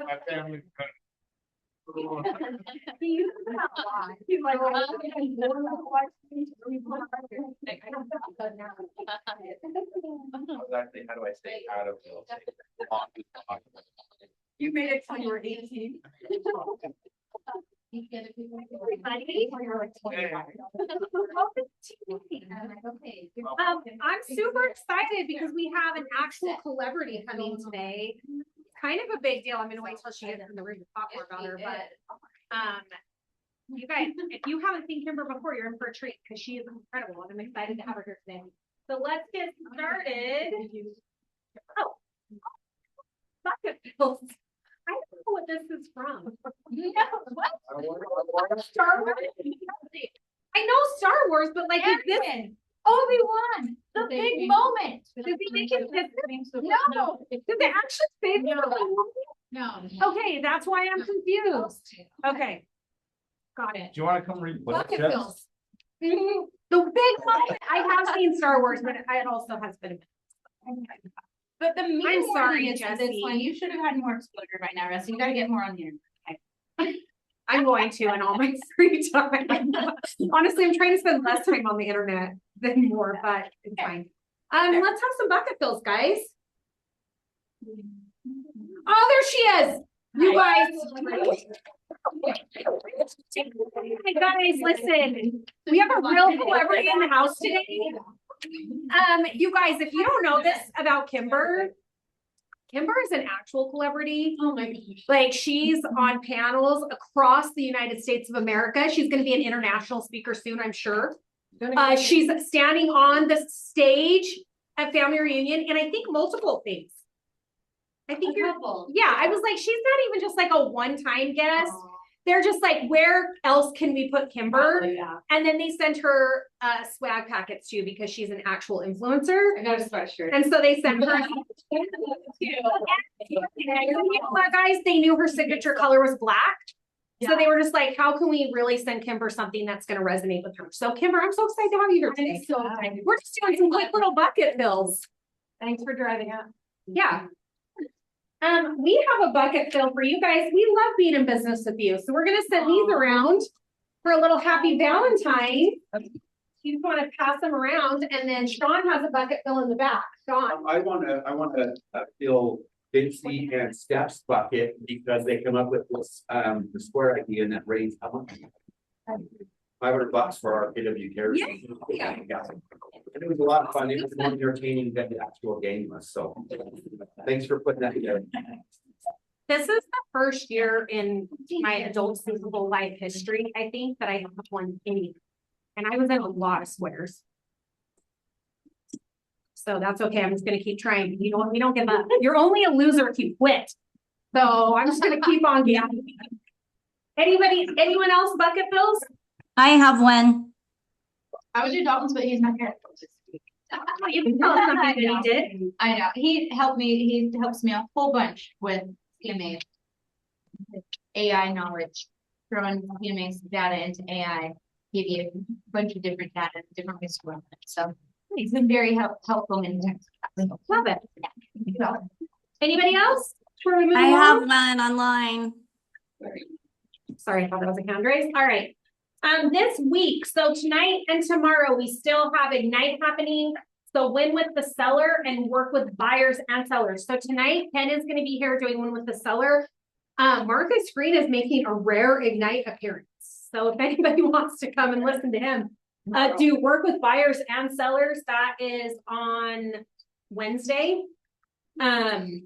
My family. He's like, I was actually, how do I stay out of real estate? you made it till you were 18. I'm super excited because we have an actual celebrity coming today. Kind of a big deal. I'm gonna wait till she gets in the room to talk more about her, but you guys, if you haven't seen Kimber before, you're in for a treat because she is incredible and I'm excited to have her here today. So let's get started. Oh, bucket pills. I don't know what this is from. What? Star Wars? I know Star Wars, but like is this Obi-Wan, the big moment. Does he make it? No. Does it actually say No. Okay, that's why I'm confused. Okay. Got it. Do you want to come read? Bucket fills. The big moment. I have seen Star Wars, but it also has been. But the main I'm sorry, is Jessie. this one. You should have had more exposure by now, Rusty. You gotta get more on the internet. I'm going to in all my free time. Honestly, I'm trying to spend less time on the internet than more, but it's fine. Let's have some bucket fills, guys. Oh, there she is. You guys. Hey guys, listen. We have a real celebrity in the house today. You guys, if you don't know this about Kimber is an actual celebrity. Oh my gosh. Like she's on panels across the United States of America. She's going to be an international speaker soon, I'm sure. She's standing on the stage at family reunion, and I think multiple things. I think I was like, she's not even just like a one-time guest. Aww. They're just like, where else can we put Kimber? Oh, yeah. And then they sent her swag packets too because she's an actual influencer. I got a sweatshirt. And so they sent her. Guys, they knew her signature color was black. Yeah. So they were just like, how can we really send Kimber something that's going to resonate with her? So Kimber, I'm so excited to have you here today. I'm so excited. We're just doing some quick little bucket fills. Thanks for driving up. Yeah. We have a bucket fill for you guys. We love being in business with you. So we're going to send these around for a little happy Valentine. You just want to pass them around, and then Sean has a bucket fill in the back. Sean. I want to fill Vinci and Steph's bucket because they come up with this the square idea and that raised how much? $500 for our KW carriers. Yeah. And it was a lot of fun. It was more entertaining than the actual game was. So thanks for putting that together. This is the first year in my adult physical life history, I think, that I have won any. And I was in a lot of sweaters. So that's okay. I'm just going to keep trying. You know what? We don't give up. You're only a loser if you quit. So I'm just going to keep on going. Anyone else bucket fills? I have one. I would do Dalton's, but he's not here. You can tell us something that he did. I know. He helped me. He helps me a whole bunch with CMA, AI knowledge, throwing CMA's data into AI, give you a bunch of different data, different ways to run it. So he's been very helpful in that. Love it. So, anybody else? I have one online. Sorry, I thought that was a hand raise. All right. This week, so tonight and tomorrow, we still have Ignite happening. So win with the seller and work with buyers and sellers. So tonight, Ken is going to be here doing win with the seller. Marcus Green is making a rare Ignite appearance. So if anybody wants to come and listen to him, do work with buyers and sellers. That is on Wednesday. And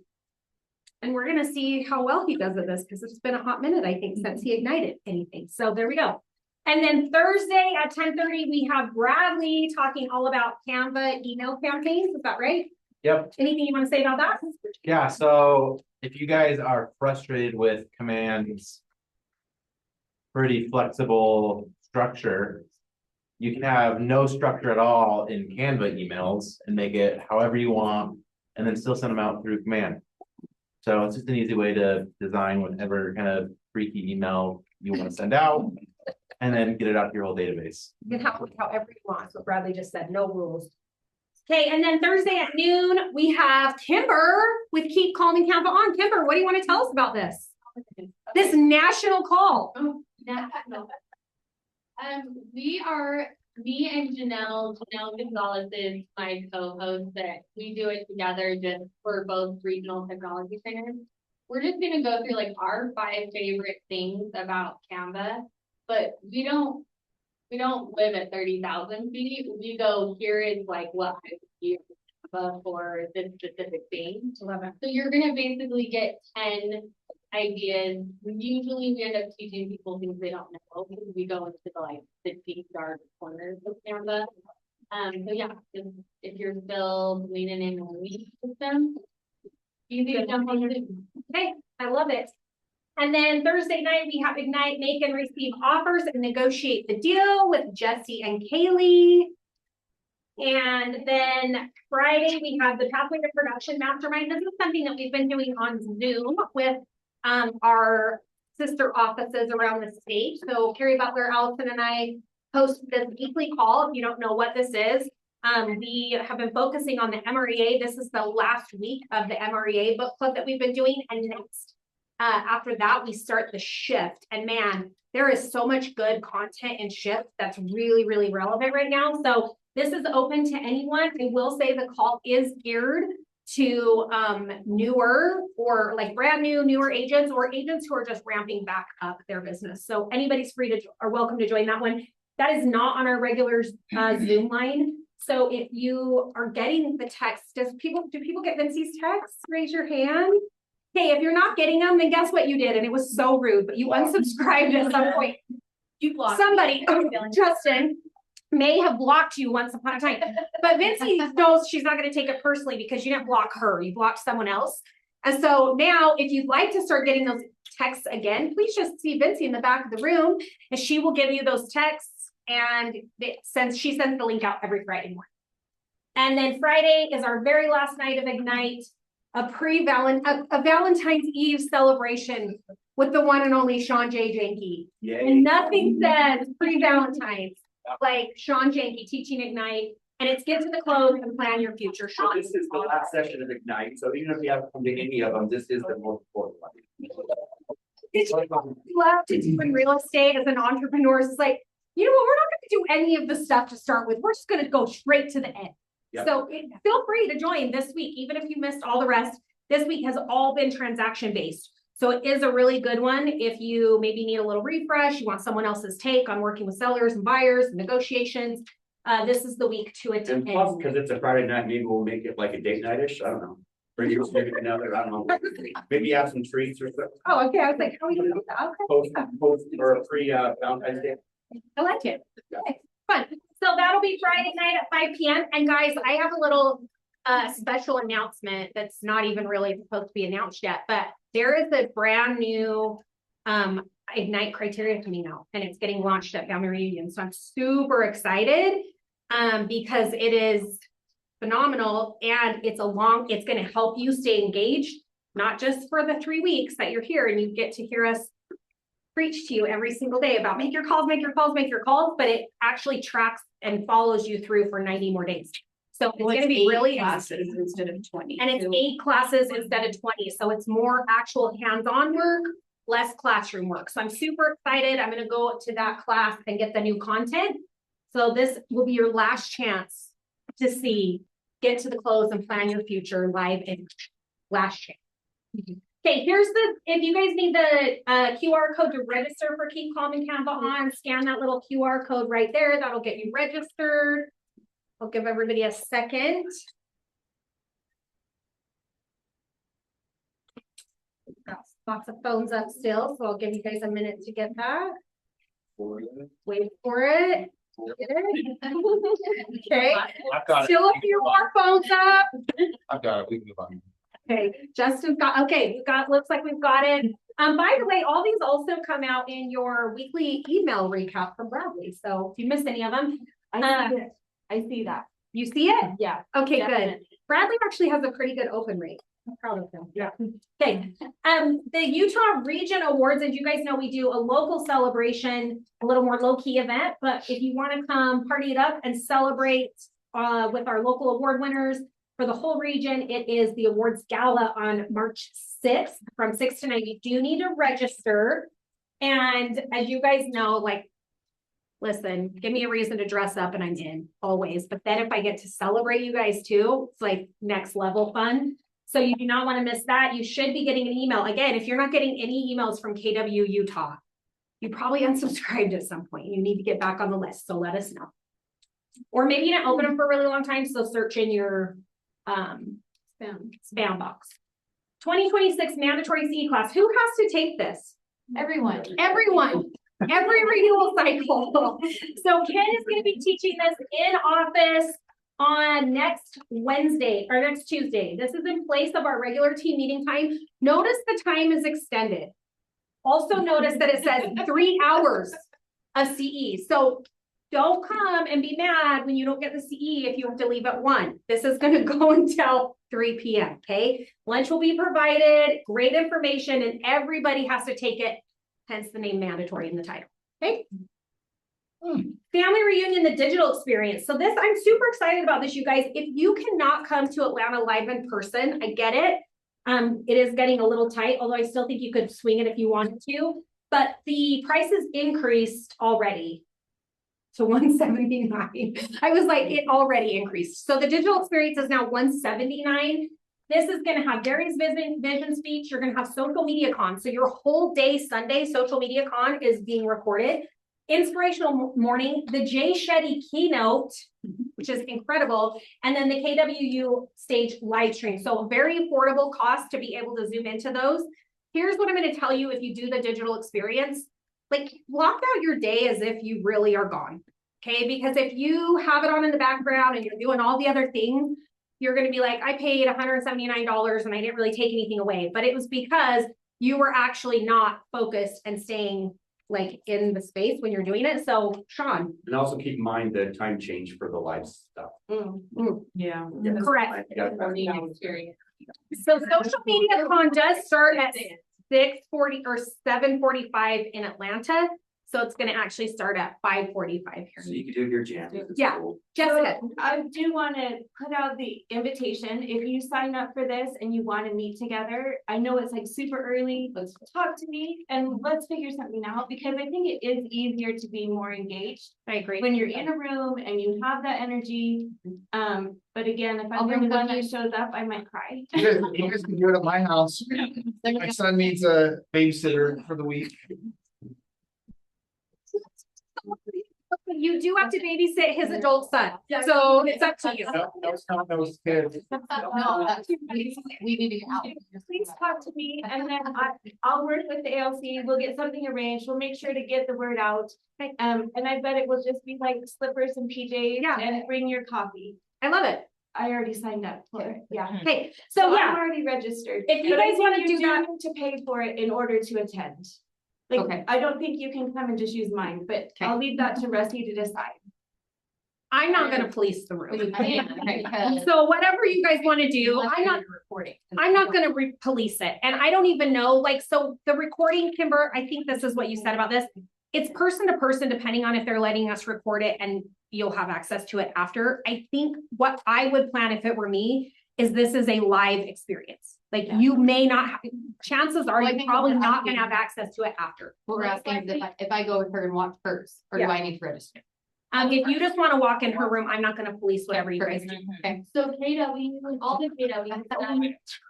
we're going to see how well he does at this because it's been a hot minute, I think, since he ignited anything. So there we go. And then Thursday at 10:30, we have Bradley talking all about Canva email campaigns. Is that right? Yep. Anything you want to say about that? Yeah. So if you guys are frustrated with Command's pretty flexible structure, you can have no structure at all in Canva emails and make it however you want, and then still send them out through Command. So it's just an easy way to design whatever kind of freaky email you want to send out, and then get it out to your whole database. You can have it however you want. So Bradley just said no rules. Okay, and then Thursday at noon, we have Kimber with Keep Calm and Canva on. Kimber, what do you want to tell us about this? This national call. We are, me and Janelle Gonzalez is my co-host that we do it together just for both regional technology centers. We're just gonna go through like our 5 favorite things about Canva, but we don't live at 30,000 feet. We go, here is like what I would use Canva for this specific thing. Love it. So you're gonna basically get 10 ideas. Usually we end up teaching people things they don't know because we go into the deep dark corners of Canva. So yeah, if you're still leaning in on the lead system, easy to jump on Zoom. Okay, I love it. And then Thursday night, we have Ignite, Make and Receive Offers and Negotiate the Deal with Jesse and Kaylee. And then Friday, we have the Pathway to Production Mastermind. This is something that we've been doing on Zoom with our sister offices around the state. So Carrie Butler, Allison, and I host this weekly call. If you don't know what this is, we have been focusing on the MREA. This is the last week of the MREA book club that we've been doing. And next, after that, we start the shift. And man, there is so much good content in shift that's really, really relevant right now. So this is open to anyone. I will say the call is geared to newer or like brand new, newer agents or agents who are just ramping back up their business. So anybody's free to or welcome to join that one. That is not on our regular Zoom line. So if you are getting the text, do people get Vincey's texts? Raise your hand. Hey, if you're not getting them, then guess what you did? And it was so rude, but you unsubscribed at some point. You blocked Somebody, Justin, may have blocked you once upon a time. But Vincey knows she's not going to take it personally because you didn't block her. You blocked someone else. And so now if you'd like to start getting those texts again, please just see Vincey in the back of the room and she will give you those texts. And she sends the link out every Friday morning. And then Friday is our very last night of Ignite, a Valentine's Eve celebration with the one and only Sean J. Janke. And nothing says pre-Valentine's like Sean Janke teaching Ignite, and it's get to the close and plan your future. Sean. This is the last session of Ignite, so even if you haven't come to any of them, this is the most important one. Did you love to do in real estate as an entrepreneur? It's like, you know what, we're not going to do any of the stuff to start with. We're just going to go straight to the end. Yep. So feel free to join this week, even if you missed all the rest. This week has all been transaction based. So it is a really good one. If you maybe need a little refresh, you want someone else's take on working with sellers and buyers and negotiations. This is the week to attend. And plus, because it's a Friday night, maybe we'll make it like a date night-ish. I don't know. Bring you maybe another, I don't know. Maybe have some treats or something. Oh, okay. I was like, how are we gonna do that? Okay. Post or a free Valentine's Day. I like it. Okay, fun. So that'll be Friday night at 5 p.m. And guys, I have a little special announcement that's not even really supposed to be announced yet, but there is a brand new Ignite criteria coming out and it's getting launched at Family Reunion. So I'm super excited because it is phenomenal and it's going to help you stay engaged, not just for the 3 weeks that you're here and you get to hear us preach to you every single day about make your calls, but it actually tracks and follows you through for 90 more days. So it's going to be really classes instead of 20. And it's 8 classes instead of 20. So it's more actual hands-on work, less classroom work. So I'm super excited. I'm going to go to that class and get the new content. So this will be your last chance to get to the close and plan your future live in last chance. Okay, if you guys need the QR code to register for Keep Calm and Canva on, scan that little QR code right there. That'll get you registered. I'll give everybody a second. Got lots of phones up still, so I'll give you guys a minute to get that. Wait for it. Get it. Okay. I've got Still a few more phones up. I've got it. We can move on. Okay, Justin's got, okay, looks like we've got it. By the way, all these also come out in your weekly email recap from Bradley. So if you missed any of them, I see that. you see it? Yeah. Okay, good. Definitely. Bradley actually has a pretty good open rate. I'm proud of him. Yeah. Okay. The Utah Region Awards, as you guys know, we do a local celebration, a little more low-key event, but if you want to come party it up and celebrate with our local award winners. For the whole region, it is the awards gala on March 6th from 6 to 9. You do need to register. And as you guys know, like, listen, give me a reason to dress up and I'm in always. But then if I get to celebrate you guys too, it's like next level fun. So you do not want to miss that. You should be getting an email. Again, if you're not getting any emails from KW Utah, you probably unsubscribed at some point. You need to get back on the list. So let us know. Or maybe you didn't open them for a really long time. So search in your spam box. 2026 mandatory CE class. Who has to take this? Everyone. Everyone. Every renewal cycle. So Ken is going to be teaching this in office on next Wednesday or next Tuesday. This is in place of our regular team meeting time. Notice the time is extended. Also notice that it says 3 hours of CE. So don't come and be mad when you don't get the CE if you have to leave at 1. This is going to go until 3 p.m. Okay. Lunch will be provided, great information, and everybody has to take it. Hence the name mandatory in the title. Okay. Family reunion, the digital experience. So this, I'm super excited about this, you guys. If you cannot come to Atlanta live in person, I get it. It is getting a little tight, although I still think you could swing it if you wanted to. But the prices increased already to $179. I was like, it already increased. So the digital experience is now $179. This is going to have Gary's vision speech. You're going to have social media con. So your whole day Sunday social media con is being recorded. Inspirational morning, the Jay Shetty keynote, which is incredible, and then the KWU stage live stream. So a very affordable cost to be able to zoom into those. Here's what I'm going to tell you if you do the digital experience. Like, block out your day as if you really are gone. Okay, because if you have it on in the background and you're doing all the other things, you're going to be like, I paid $179 and I didn't really take anything away. But it was because you were actually not focused and staying like in the space when you're doing it. So Sean. And also keep in mind the time change for the live stuff. Yeah. Correct. Yeah. So social media con does start at 6:40 or 7:45 in Atlanta. So it's going to actually start at 5:45 So here. you can do your jam. Yeah. Jessica. I do want to put out the invitation. If you sign up for this and you want to meet together, I know it's like super early, let's talk to me and let's figure something out, because I think it is easier to be more engaged I agree. when you're in a room and you have that energy. But again, if I'll I'm the bring one them. that shows up, I might cry. You guys can do it at my house. My son needs a babysitter for the week. You do have to babysit his adult son. So it's up to you. No, it's not those kids. No, that's, we need to get out. Please talk to me and then I'll work with the ALC. We'll get something arranged. We'll make sure to get the word out. And I bet it will just be like slippers and PJs Yeah. and bring your coffee. I love it. I already signed up for it. Yeah. Okay. So I'm yeah, already registered. if you But I guys think want to you do that, need to pay for it in order to attend. Like, Okay. I don't think you can come and just use mine, but I'll leave that to Rusty to decide. I'm not going to police the room. Because So whatever you guys want to do, I'm not going to police it. And I don't even know, like, so the recording, Kimber, I think this is what you said about this. It's person to person, depending on if they're letting us record it and you'll have access to it after. I think what I would plan if it were me is this is a live experience. Like you may not have, chances are Well, I you're think probably we're not going asking- to have access to it after. we're asking if I go with her and watch hers, or do I need to register? If you just want to walk in her room, I'm not going to police whatever you guys do. Okay. So KW, all the KW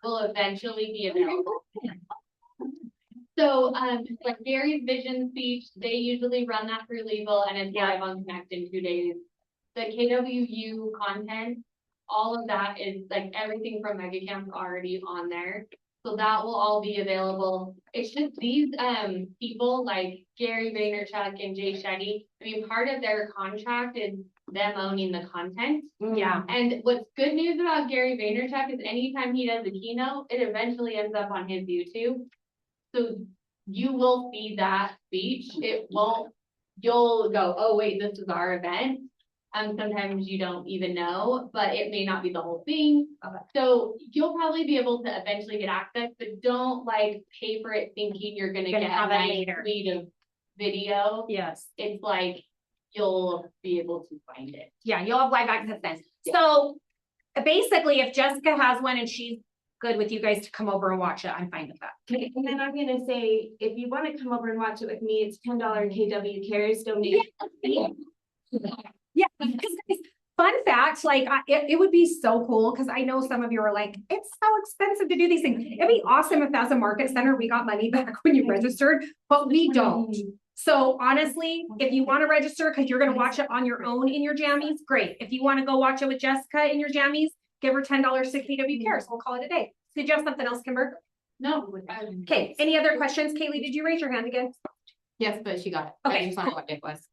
will eventually be available. So, like Gary's vision speech, they usually run that through legal and it's live on Connect in 2 days. The KWU content, all of that is like everything from Mega Camp already on there. So that will all be available. It's just these, people like Gary Vaynerchuk and Jay Shetty, I mean, part of their contract is them owning the content. Yeah. And what's good news about Gary Vaynerchuk is anytime he does a keynote, it eventually ends up on his YouTube. So you will see that speech. It won't, you'll go, oh wait, this is our event. Sometimes you don't even know, but it may not be the whole thing. Okay. So you'll probably be able to eventually get access, but don't like pay for it thinking you're gonna Gonna get have a it nice later. suite of video. Yes. It's like, you'll be able to find it. Yeah, you'll have live access then. So basically, if Jessica has one and she's good with you guys to come over and watch it, I'm fine with that. Okay, and then I'm gonna say, if you wanna come over and watch it with me, it's $10 KW Cares donation. Yeah, because guys, fun fact, like it would be so cool because I know some of you are like, it's so expensive to do these things. It'd be awesome if as a market center, we got money back when you registered, but we don't. So honestly, if you want to register because you're going to watch it on your own in your jammies, great. If you want to go watch it with Jessica in your jammies, give her $10 to KW Cares. We'll call it a day. Did you have something else, Kimber? No. Okay, any other questions? Kaylee, did you raise your hand again? Yes, but she got it. Okay, I just don't know what it was.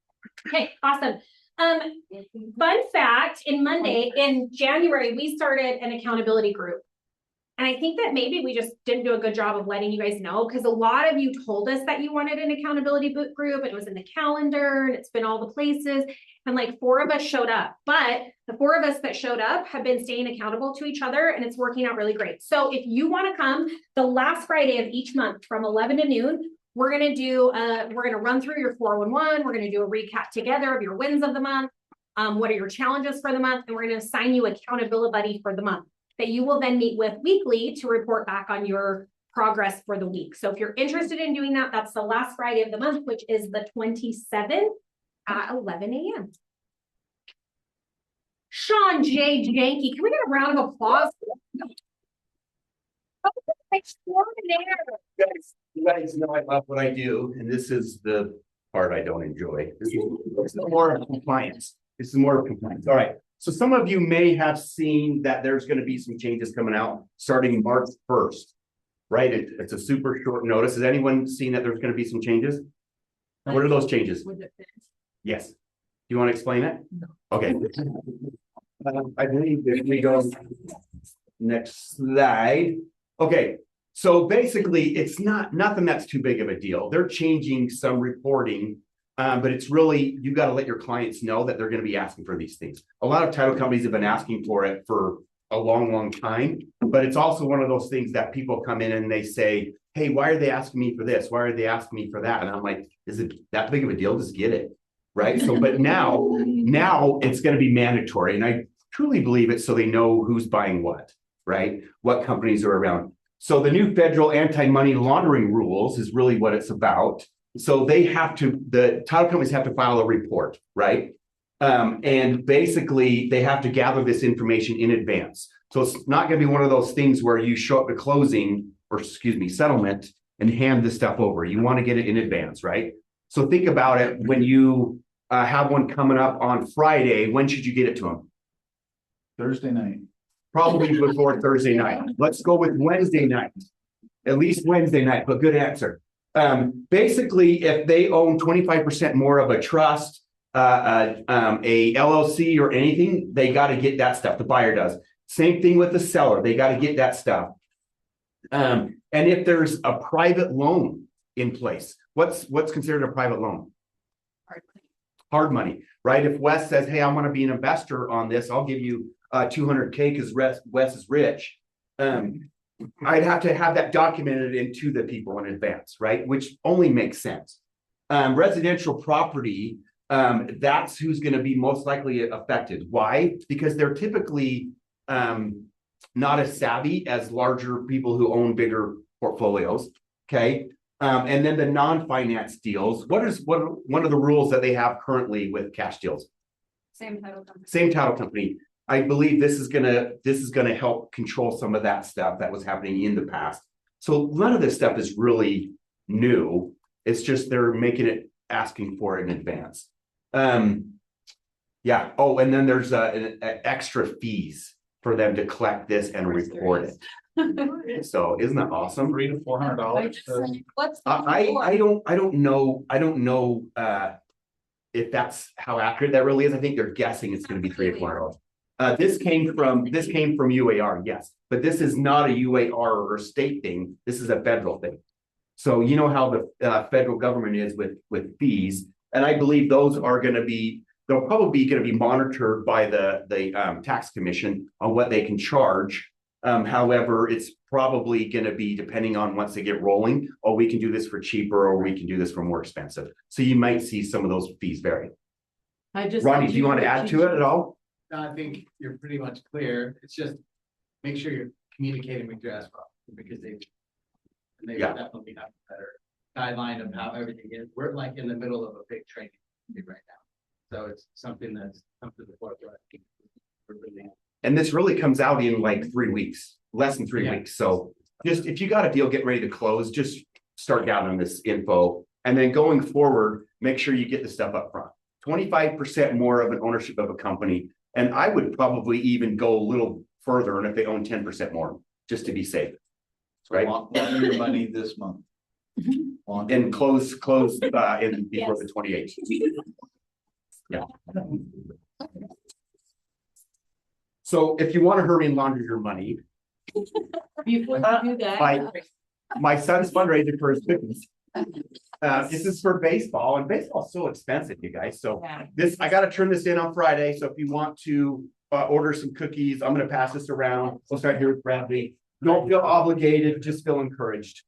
Okay, awesome. Fun fact, in January, we started an accountability group. And I think that maybe we just didn't do a good job of letting you guys know, because a lot of you told us that you wanted an accountability book group. It was in the calendar and it's been all the places. And like 4 of us showed up, but the 4 of us that showed up have been staying accountable to each other and it's working out really great. So if you want to come the last Friday of each month from 11 to noon, we're going to run through your 411. We're going to do a recap together of your wins of the month. What are your challenges for the month? And we're going to assign you accountability buddy for the month that you will then meet with weekly to report back on your progress for the week. So if you're interested in doing that, that's the last Friday of the month, which is the 27th at 11 a.m. Sean J. Janky, can we get a round of applause? You guys know I love what I do, and this is the part I don't enjoy. This is more of compliance. This is more of compliance. All right. So some of you may have seen that there's going to be some changes coming out starting March 1st, right? It's a super short notice. Has anyone seen that there's going to be some changes? What are those changes? Yes. Do you want to explain it? No. Okay. I believe if we go next slide. Okay. So basically, it's nothing that's too big of a deal. They're changing some reporting, but it's really, you got to let your clients know that they're going to be asking for these things. A lot of title companies have been asking for it for a long, long time, but it's also one of those things that people come in and they say, hey, why are they asking me for this? Why are they asking me for that? And I'm like, is it that big of a deal? Just get it, right? So, but now it's going to be mandatory. And I truly believe it so they know who's buying what, right? What companies are around. So the new federal anti-money laundering rules is really what it's about. So they have to, the title companies have to file a report, right? And basically they have to gather this information in advance. So it's not going to be one of those things where you show up to closing or settlement and hand this stuff over. You want to get it in advance, right? So think about it when you have one coming up on Friday, when should you get it to them? Thursday night. Probably before Thursday night. Let's go with Wednesday night. At least Wednesday night, but good answer. Basically, if they own 25% more of a trust, a LLC or anything, they got to get that stuff. The buyer does. Same thing with the seller. They got to get that stuff. And if there's a private loan in place, what's considered a private loan? Hard money, right? If Wes says, hey, I want to be an investor on this, I'll give you 200K because Wes is rich. I'd have to have that documented into the people in advance, right? Which only makes sense. Residential property, that's who's going to be most likely affected. Why? Because they're typically not as savvy as larger people who own bigger portfolios. Okay. And then the non-finance deals. What one of the rules that they have currently with cash deals? Same title company. Same title company. I believe this is gonna help control some of that stuff that was happening in the past. So none of this stuff is really new. It's just they're making it asking for it in advance. Yeah. Oh, and then there's an extra fees for them to collect this and report it. So isn't that awesome? $300 to $400. I don't know if that's how accurate that really is. I think they're guessing it's going to be $300 to $400. This came from UAR, yes, but this is not a UAR or state thing. This is a federal thing. So you know how the federal government is with fees, and I believe those are going to be, they'll probably going to be monitored by the tax commission on what they can charge. However, it's probably going to be depending on once they get rolling. Oh, we can do this for cheaper, or we can do this for more expensive. So you might see some of those fees vary. Ronnie, do you want to add to it at all? I think you're pretty much clear. It's just make sure you're communicating with your escrow because they Yeah. definitely have a better guideline of how everything is. We're like in the middle of a big training right now. So it's something that's come to the forefront. We're really- And this really comes out in like 3 weeks, less than 3 Yeah. weeks. So just if you got a deal, get ready to close, just start gathering this info. And then going forward, make sure you get the stuff up front. 25% more of an ownership of a company. And I would probably even go a little further and if they own 10% more, just to be safe. Right? Launder your money this month. Launder. And close in before the 28th. Yeah. So if you want to hurry and launder your money, Before you do that. my son's fundraiser for his cookies. This is for baseball and baseball's so expensive, you guys. So I gotta turn this in on Friday. So if you want to order some cookies, I'm gonna pass this around. We'll start here with Bradley. Don't feel obligated, just feel encouraged.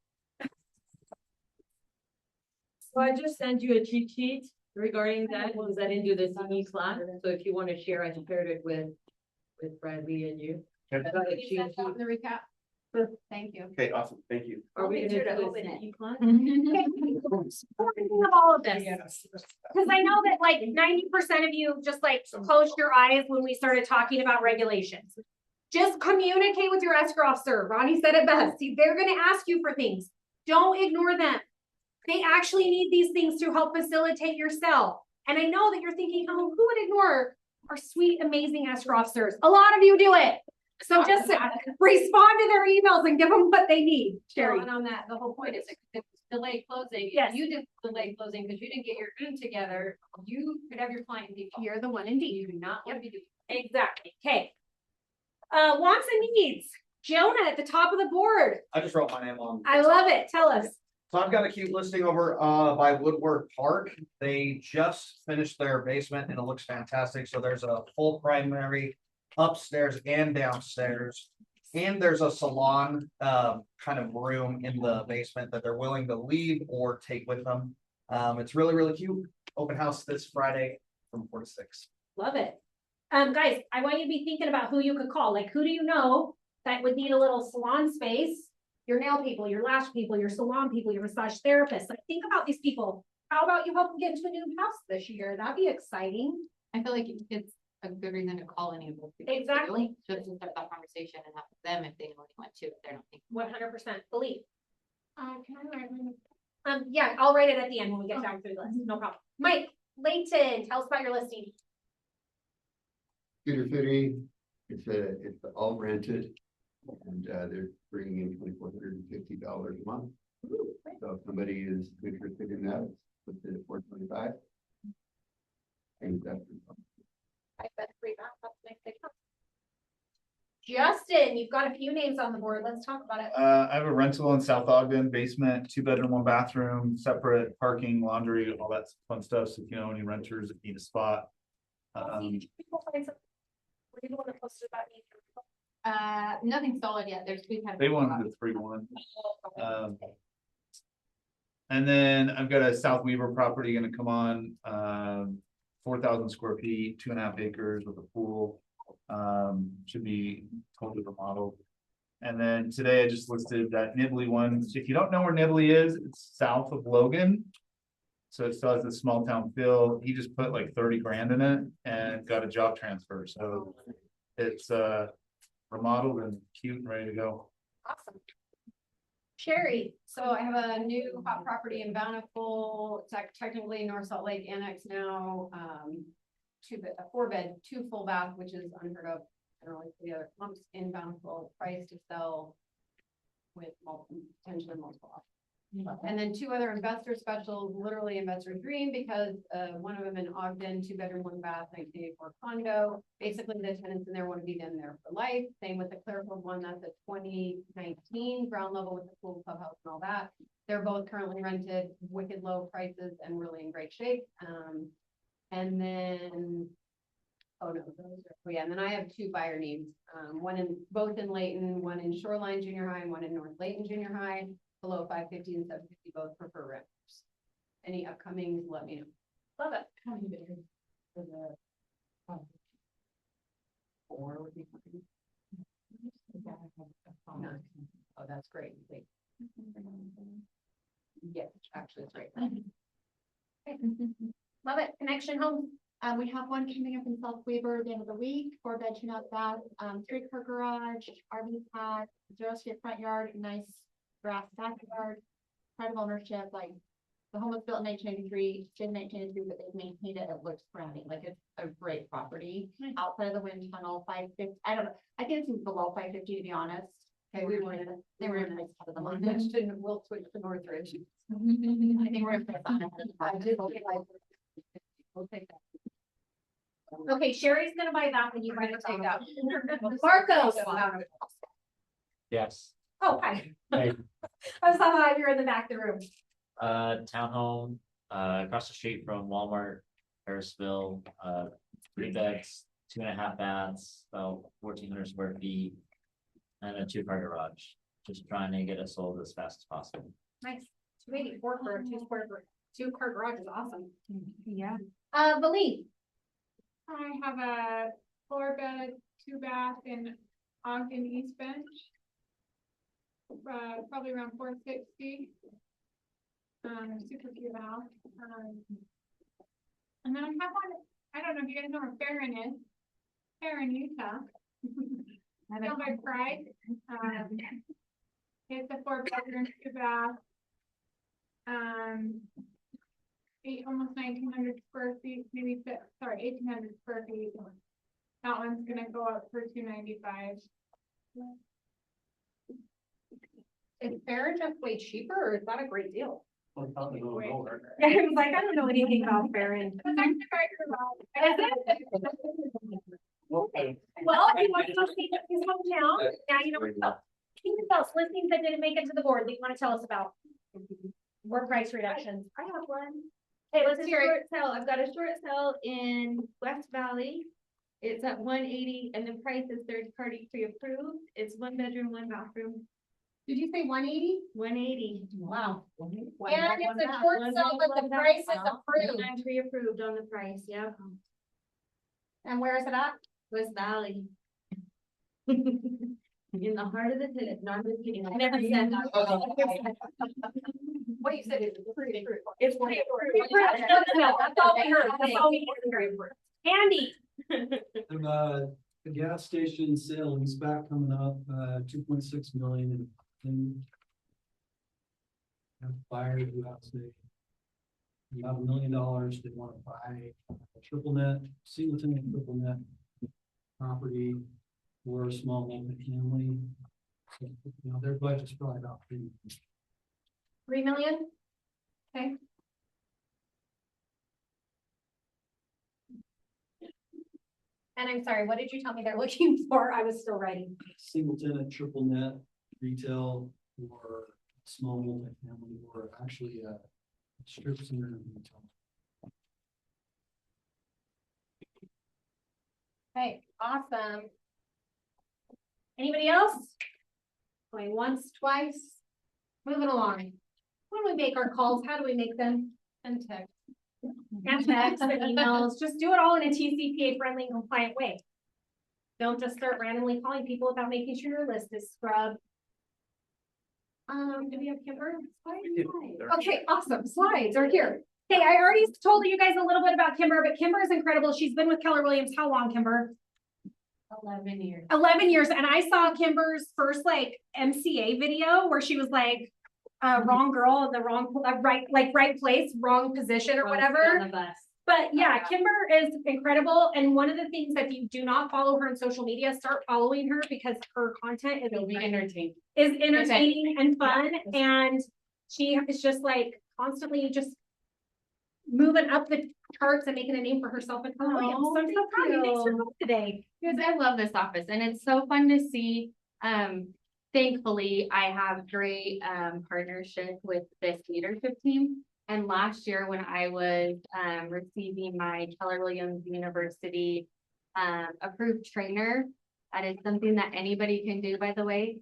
So I just sent you a cheat sheet regarding that, because I didn't do this in each class, so if you want to share, I shared it with Bradley and you. Can you send out the recap? Thank you. Okay, awesome. Thank you. Are we Make gonna sure to do open this it. in each class? Of all of this, because I know that like 90% of you just like closed your eyes when we started talking about regulations. Just communicate with your escrow officer. Ronnie said it best. See, they're gonna ask you for things. Don't ignore them. They actually need these things to help facilitate your sale. And I know that you're thinking, oh, who would ignore our sweet, amazing escrow officers? A lot of you do it. So just respond to their emails and give them what they need, Sherry. And on that, the whole point is it's delay closing. Yes. If you did delay closing because you didn't get your own together, you could have your client default. You're the one indeed. You do not want to be doing. Exactly. Okay. Wants and needs. Jonah at the top of the board. I just wrote my name on. I love it. Tell us. So I've got a cute listing over by Woodward Park. They just finished their basement and it looks fantastic. So there's a full primary upstairs and downstairs. And there's a salon kind of room in the basement that they're willing to leave or take with them. It's really, really cute. Open house this Friday from 4 to 6. Love it. Guys, I want you to be thinking about who you could call. Like, who do you know that would need a little salon space? Your nail people, your lash people, your salon people, your massage therapists. Like, think about these people. How about you help them get into a new house this year? That'd be exciting. I feel like it's a good reason to call any of those people. too, Exactly. Just to start that conversation and have them if they know they want to, if they're not thinking. 100% believe. Can I write my Yeah, I'll write it at the end when we get back through the list. No problem. Mike, Layton, tell us about your listing. Scooter City, it's all rented. And they're bringing in $2,450 a month. So if somebody is interested in that, put it at $425. And that's. I bet Justin, you've got a few names on the board. Let's talk about it. I have a rental in South Ogden, basement, 2-bedroom, 1-bathroom, separate parking, laundry, all that fun stuff. So if you know any renters that need a spot. People find some. Were you the one that posted about me? Nothing solid yet. We've had. They wanted the 3-1. And then I've got a South Weaver property gonna come on, 4,000 square feet, 2.5 acres with a pool. Should be totally remodeled. And then today I just listed that Nibley one. If you don't know where Nibley is, it's south of Logan. So it still has a small town feel. He just put like 30 grand in it and got a job transfer. So it's remodeled and cute and ready to go. Awesome. Sherry, So I have a new hot property in Bountiful, technically North Salt Lake Annex now, a 4-bed, 2 full bath, which is unheard of. Generally, the other clumps in Bountiful, price to sell with potentially multiple options. And then 2 other investor specials, literally investor dream, because one of them in Ogden, 2-bedroom, 1-bath, 1984 condo. Basically, the tenants in there want to be in there for life. Same with the Clearfield one, that's a 2019 ground level with the pool, clubhouse, and all that. They're both currently rented, wicked low prices, and really in great shape. And then, and then I have 2 buyer needs. Both in Layton, one in Shoreline Junior High, and one in North Layton Junior High. Below 550 and 750, both prefer renters. Any upcomings, let me know. love it. 4 would be fine. Oh, that's great. Wait. Yeah, actually, it's right. Love it. Connection home. We have one coming up in South Weaver at the end of the week, 4-bedroom out back, 3-car garage, RV pad, 0 front yard, nice grass backyard, pride of ownership, like the home was built in 1993, in 1983, but they've maintained it. It looks brand new, like it's a great property. Outside of the wind tunnel, 550, I don't know, I think it's below 550 to be honest. Okay, they were in a nice part of the month. We'll switch to Northridge. I think we're in. We'll take that. Okay, Sherry's gonna buy that when you buy the Take that. Marcos. Yes. Oh, hi. Hey. I saw you were in the back of the room. Townhome, across the street from Walmart, Harrisville, 3 beds, 2.5 baths, about 1,400 square feet. And a 2-car garage, just trying to get it sold as fast as possible. Nice. 284 for a 2-car garage is awesome. Yeah. Valine. I have a 4-bed, 2-bath in Ogden East Bench. Probably around 460. Super cute house. And then I have one, I don't know if you guys know where Farron is. Farron, Utah. Down by Pride. It's a 4-bedroom, 2-bath. Almost 1,900 square feet, maybe, sorry, 1,800 square feet. That one's gonna go up for $295. Is Farron just way cheaper or is that a great deal? Well, probably a little Wait. lower. I was like, I don't know anything about Farron. Okay. Well, if you want to go see his hometown, now you know what to tell. Anything else, listings that didn't make it to the board that you want to tell us about? Or price reductions? I have one. Hey, let's hear it. Short sale. I've got a short sale in West Valley. It's at 180 and the price is 3rd-party pre-approved. It's 1 bedroom, 1 bathroom, Did you say 180? 180. Wow. And it's a short sale, but the price is approved. I'm pre-approved on the price, yeah. And where is it at? West Valley. In the heart of the city. No, I'm just kidding. I never Oh, said that. What you said is pretty. It's That's all we heard. That's all we heard. Andy. The gas station sale is back coming up, 2.6 million in. Buyers who have say. About $1 million, they want to buy a triple net, single tenant triple net property or a small multifamily. So, you know, their budget's probably about 3 million. 3 million? Okay. And I'm sorry, what did you tell me they're looking for? I was still writing. Single tenant, triple net, retail, or small multifamily, or actually a strip center and retail. Okay, awesome. Anybody else? Going once, twice? Moving along. When we make our calls, how do we make them? And text. And text and emails, just do it all in a TCPA friendly and compliant way. Don't just start randomly calling people without making sure your list is scrubbed. Do we have Kimber? Okay, awesome. Slides are here. Okay, I already told you guys a little bit about Kimber, but Kimber is incredible. She's been with Keller Williams how long, Kimber? 11 years. 11 years. And I saw Kimber's first like MCA video where she was like, wrong girl in the wrong, right place, wrong position or whatever. But yeah, Kimber is incredible. And one of the things, that if you do not follow her on social media, start following her because her content is entertaining and fun. And she is just like constantly just moving up the charts and making a name for herself and Keller Williams. So I'm so proud of you. Thanks for coming today. Because I love this office and it's so fun to see. Thankfully, I have great partnership with this leadership team. And last year when I was receiving my Keller Williams University approved trainer, that is something that anybody can do, by the way.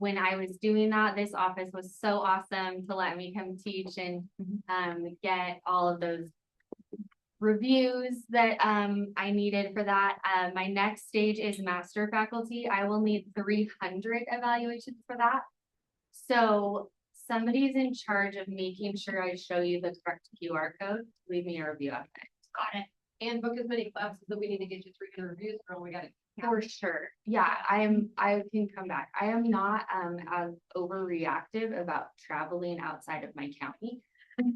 When I was doing that, this office was so awesome to let me come teach and get all of those reviews that I needed for that. My next stage is master faculty. I will need 300 evaluations for that. So somebody's in charge of making sure I show you the correct QR code. Leave me a review after. Got it. And book as many classes that we need to get you 300 reviews, girl, we got it. For sure. Yeah, I can come back. I am not as overreactive about traveling outside of my county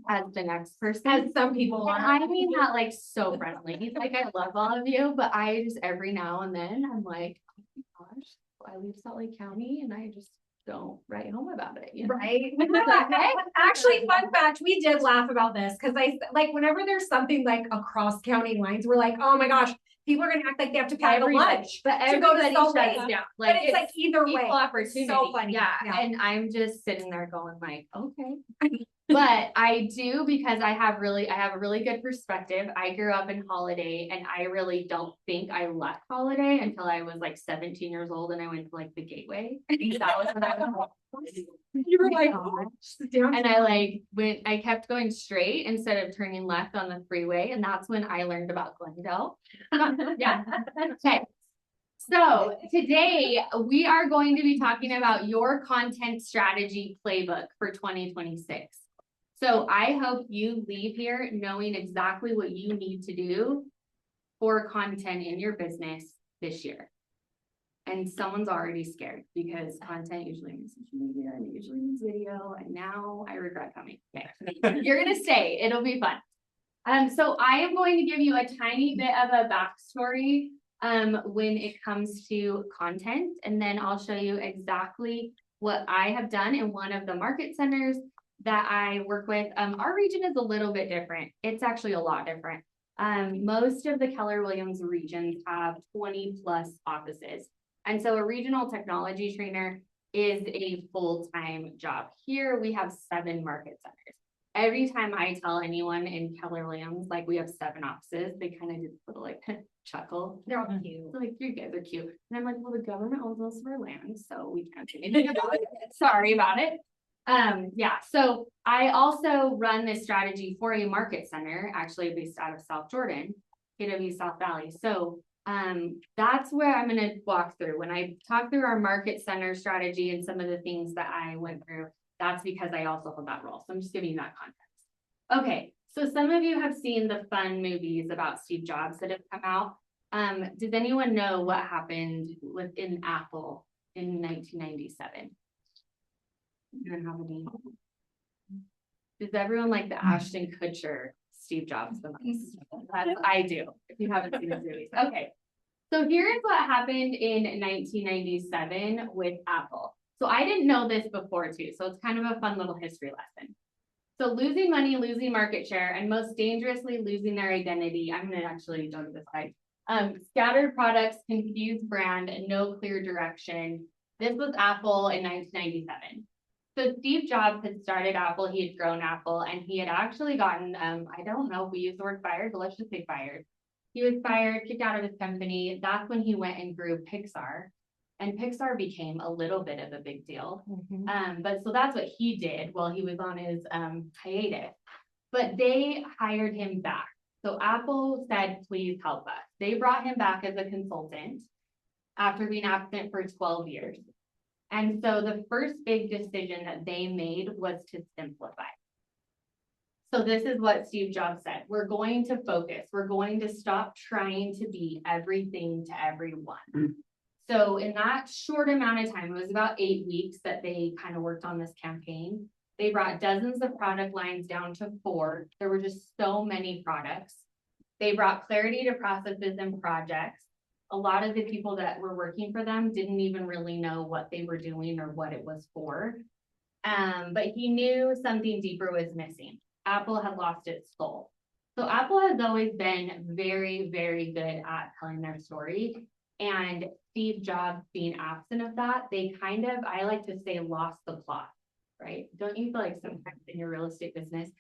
as the next person. As some people And are. I mean that like so friendly. Like I love all of you, but I just every now and then I'm like, oh my gosh, I leave Salt Lake County and I just don't write home about it. You know? Right? Actually, fun fact, we did laugh about this because like whenever there's something like across county lines, we're like, oh my gosh, people are gonna act like they have to pay the lunch But to go to everybody Salt shuts Lake. down. But it's like either way. Equal opportunity. So funny. Yeah, Yeah. and I'm just sitting there going like, okay. But I do because I have a really good perspective. I grew up in Holiday and I really don't think I left Holiday until I was like 17 years old and I went to like the Gateway. That was when I was You were like, and I kept going straight instead of turning left on the freeway. And that's when I learned about Glendale. Yeah. Okay. So today we are going to be talking about your content strategy playbook for 2026. So I hope you leave here knowing exactly what you need to do for content in your business this year. And someone's already scared because content usually means social media and it usually means video. And now I regret coming. Okay. You're going to stay. It'll be fun. So I am going to give you a tiny bit of a backstory when it comes to content. And then I'll show you exactly what I have done in one of the market centers that I work with. Our region is a little bit different. It's actually a lot different. Most of the Keller Williams regions have 20 plus offices. And so a regional technology trainer is a full-time job. Here we have 7 market centers. Every time I tell anyone in Keller Williams, like we have 7 offices, they kind of just little like chuckle. They're all cute. They're like, you guys are cute. And I'm like, well, the government owns most of our land, so we can't do anything about it. Sorry about it. Yeah, so I also run this strategy for a market center, actually based out of South Jordan, KW South Valley. So that's where I'm going to walk through. When I talk through our market center strategy and some of the things that I went through, that's because I also hold that role. So I'm just giving you that context. Okay, so some of you have seen the fun movies about Steve Jobs that have come out. Does anyone know what happened within Apple in 1997? Anyone have any? Does everyone like the Ashton Kutcher Steve Jobs the most? I do, if you haven't seen the movies. Okay, so here's what happened in 1997 with Apple. So I didn't know this before too, so it's kind of a fun little history lesson. So losing money, losing market share, and most dangerously losing their identity. I'm gonna actually go to this side. Scattered products, confused brand, and no clear direction. This was Apple in 1997. So Steve Jobs had started Apple, he had grown Apple, and he had actually gotten, I don't know if we use the word fired, but let's just say fired. He was fired, kicked out of his company. That's when he went and grew Pixar. And Pixar became a little bit of a big deal. But so that's what he did while he was on his hiatus. But they hired him back. So Apple said, please help us. They brought him back as a consultant after being absent for 12 years. And so the first big decision that they made was to simplify. So this is what Steve Jobs said. We're going to focus. We're going to stop trying to be everything to everyone. So in that short amount of time, it was about 8 weeks that they kind of worked on this campaign. They brought dozens of product lines down to 4. There were just so many products. They brought clarity to processes and projects. A lot of the people that were working for them didn't even really know what they were doing or what it was for. But he knew something deeper was missing. Apple had lost its soul. So Apple has always been very, very good at telling their story. And Steve Jobs being absent of that, they kind of, I like to say, lost the plot, right? Don't you feel like sometimes in your real estate business,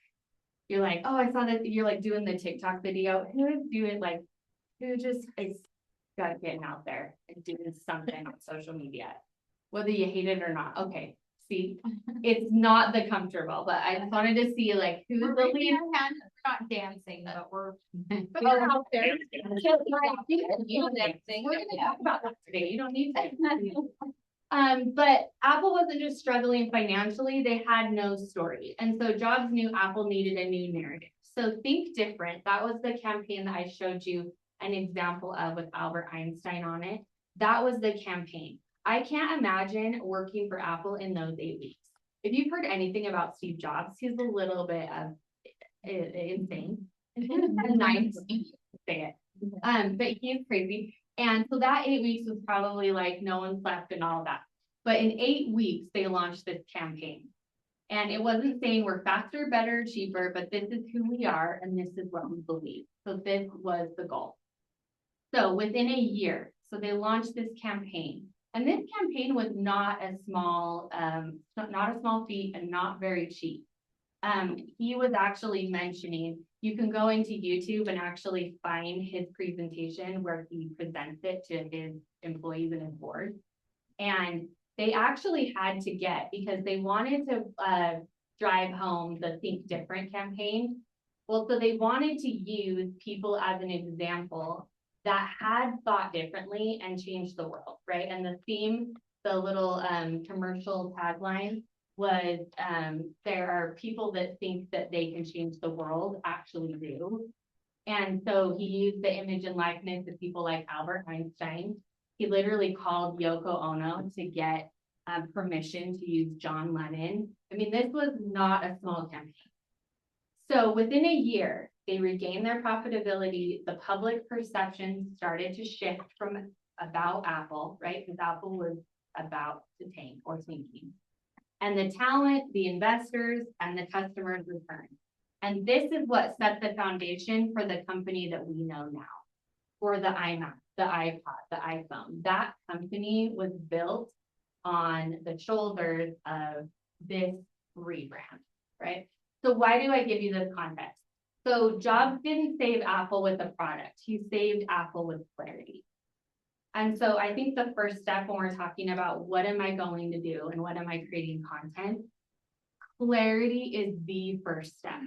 you're like, oh, I saw that you're like doing the TikTok video. Who just is got getting out there and doing something on social media, whether you hate it or not. Okay, see, it's not the comfortable, but I just wanted to see like who's We're the raising lead. our hands, we're not dancing, but we're. But they're out there. You dancing. We're gonna talk about that today. You don't need to. But Apple wasn't just struggling financially, they had no story. And so Jobs knew Apple needed a new narrative. So think different. That was the campaign that I showed you an example of with Albert Einstein on it. That was the campaign. I can't imagine working for Apple in those 8 weeks. If you've heard anything about Steve Jobs, he's a little bit of insane. Nice to say it. But he's crazy. And so that 8 weeks was probably like no one slept and all of that. But in 8 weeks, they launched this campaign. And it wasn't saying we're faster, better, cheaper, but this is who we are and this is what we believe. So this was the goal. So within a year, so they launched this campaign. And this campaign was not a small, not a small feat and not very cheap. He was actually mentioning, you can go into YouTube and actually find his presentation where he presents it to his employees and his board. And they actually had to get, because they wanted to drive home the Think Different campaign. Well, so they wanted to use people as an example that had thought differently and changed the world, right? And the theme, the little commercial tagline was there are people that think that they can change the world, actually do. And so he used the image and likeness of people like Albert Einstein. He literally called Yoko Ono to get permission to use John Lennon. I mean, this was not a small campaign. So within a year, they regained their profitability. The public perception started to shift from about Apple, right? Because Apple was about to tank or tanking. And the talent, the investors, and the customers returned. And this is what set the foundation for the company that we know now, for the iMac, the iPod, the iPhone. That company was built on the shoulders of this rebrand, right? So why do I give you this context? So Jobs didn't save Apple with a product. He saved Apple with clarity. And so I think the first step when we're talking about what am I going to do and what am I creating content, clarity is the first step.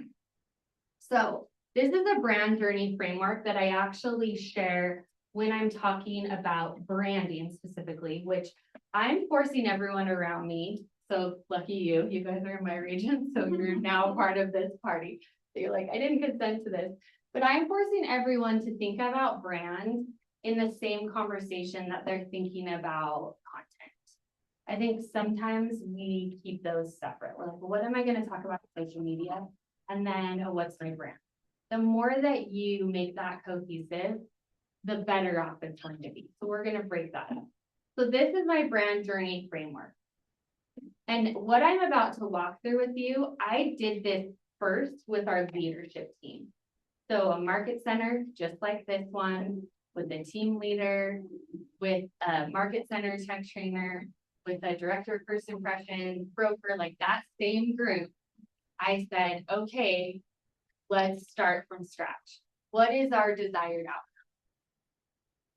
So this is a brand journey framework that I actually share when I'm talking about branding specifically, which I'm forcing everyone around me. So lucky you, you guys are in my region, so you're now part of this party. So you're like, I didn't consent to this, but I'm forcing everyone to think about brands in the same conversation that they're thinking about content. I think sometimes we keep those separate. We're like, well, what am I going to talk about on social media? And then, oh, what's my brand? The more that you make that cohesive, the better off it's going to be. So we're going to break that up. So this is my brand journey framework. And what I'm about to walk through with you, I did this first with our leadership team. So a market center, just like this one, with a team leader, with a market center tech trainer, with a director of first impressions, broker, like that same group. I said, okay, let's start from scratch. What is our desired outcome?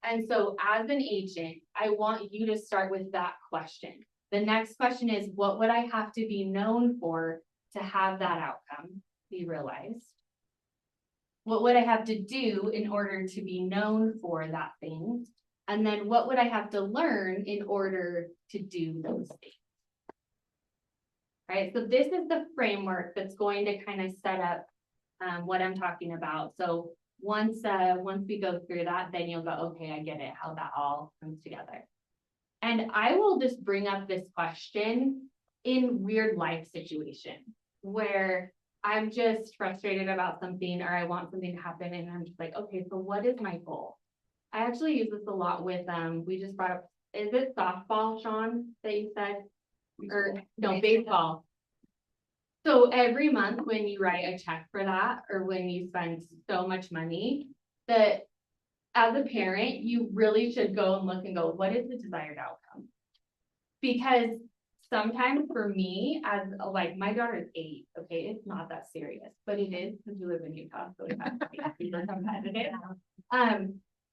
And so as an agent, I want you to start with that question. The next question is, what would I have to be known for to have that outcome be realized? What would I have to do in order to be known for that thing? And then what would I have to learn in order to do those things? Right, so this is the framework that's going to kind of set up what I'm talking about. So once we go through that, then you'll go, okay, I get it, how that all comes together. And I will just bring up this question in weird life situations where I'm just frustrated about something or I want something to happen and I'm just like, okay, so what is my goal? I actually use this a lot with, we just brought up, is it softball, Sean, that you said? Or no, baseball. So every month when you write a check for that, or when you spend so much money, that as a parent, you really should go and look and go, what is the desired outcome? Because sometimes for me, as like my daughter is 8, okay, it's not that serious, but it is because we live in Utah, so it has to be super competitive.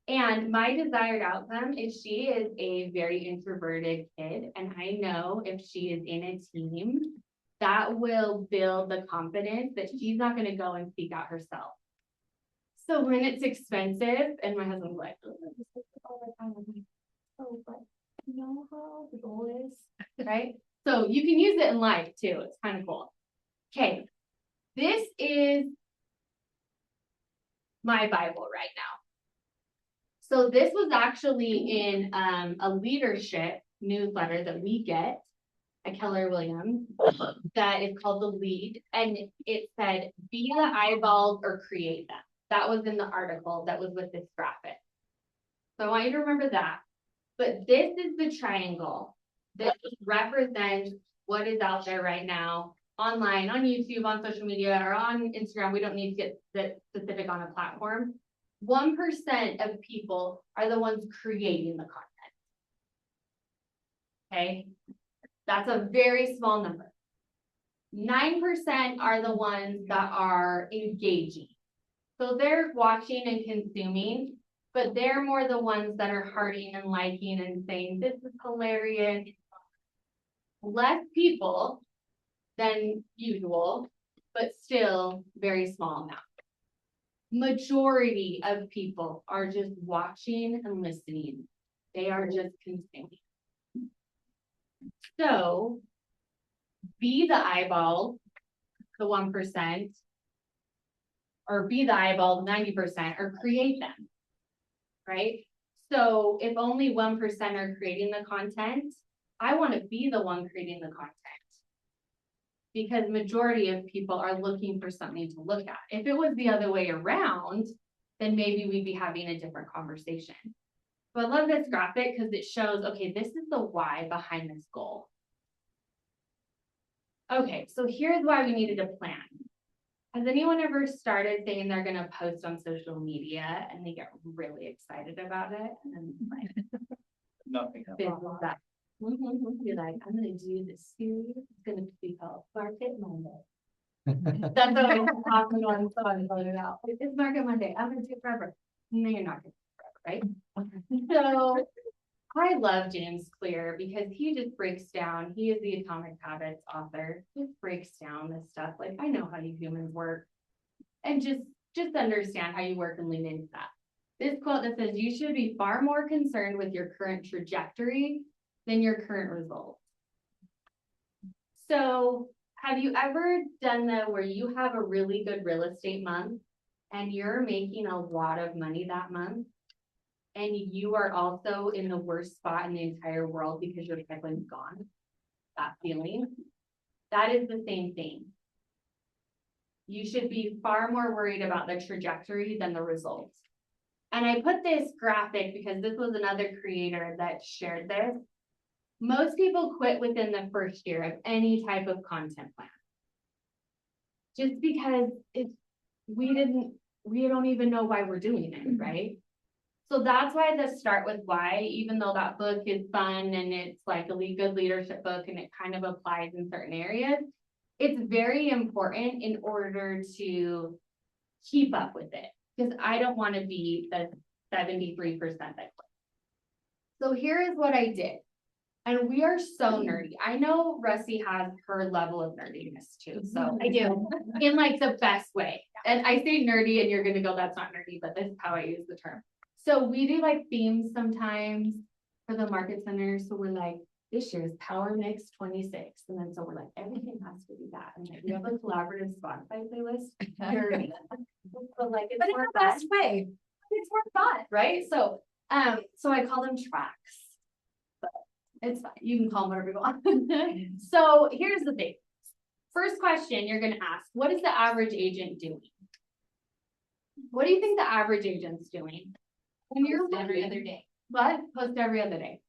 And my desired outcome is she is a very introverted kid, and I know if she is in a team, that will build the confidence that she's not gonna go and seek out herself. So when it's expensive, and my husband's like, "Oh, this is all the time," I'm like, "Oh, but you know how the goal is," right? So you can use it in life too, it's kind of cool. Okay, this is my Bible right now. So this was actually in a leadership newsletter that we get at Keller Williams that is called The Lead, and it said, "Be the eyeballs or create them." That was in the article that was with this graphic. So I want you to remember that. But this is the triangle that represents what is out there right now, online, on YouTube, on social media, or on Instagram. We don't need to get that specific on a platform. 1% of people are the ones creating the content. Okay, that's a very small number. 9% are the ones that are engaging. So they're watching and consuming, but they're more the ones that are hearting and liking and saying, "This is hilarious." Less people than usual, but still very small amount. Majority of people are just watching and listening. They are just consuming. So be the eyeball, the 1%, or be the eyeball, 90%, or create them, right? So if only 1% are creating the content, I want to be the one creating the content. Because majority of people are looking for something to look at. If it was the other way around, then maybe we'd be having a different conversation. So I love this graphic because it shows, okay, this is the why behind this goal. Okay, so here's why we needed a plan. Has anyone ever started saying they're gonna post on social media and they get really excited about it? And then like, Nothing. fizzles out? You're like, "I'm gonna do this series, it's gonna be called Market Monday." That's what I was talking on, so I voted it out. It's Market Monday, I'm gonna do it forever. No, you're not gonna do it forever, right? So I love James Clear because he just breaks down, he is the Atomic Habits author, just breaks down this stuff, like, I know how you humans work. And just understand how you work and lean into that. This quote that says, "You should be far more concerned with your current trajectory than your current results." So have you ever done that where you have a really good real estate month and you're making a lot of money that month? And you are also in the worst spot in the entire world because your pipeline's gone. That feeling, that is the same thing. You should be far more worried about the trajectory than the results. And I put this graphic because this was another creator that shared this. Most people quit within the first year of any type of content plan. Just because we don't even know why we're doing it, right? So that's why the Start With Why, even though that book is fun and it's like a good leadership book and it kind of applies in certain areas, it's very important in order to keep up with it. Because I don't want to be the 73% that quit. So here is what I did. And we are so nerdy. I know Rusty has her level of nerdiness too. So I do. In like the best way. And I say nerdy and you're gonna go, "That's not nerdy," but this is how I use the term. So we do like themes sometimes for the market center. So we're like, this year's Power Mix 26. And then so we're like, everything has to be that. And like, we have a collaborative Spotify playlist. So like, it's more fun. Best way. It's more fun, right? So I call them tracks. But it's fine. You can call them whatever you want. So here's the thing. First question you're gonna ask, what is the average agent doing? What do you think the average agent's doing? When you're Every other day. What? Post every other day.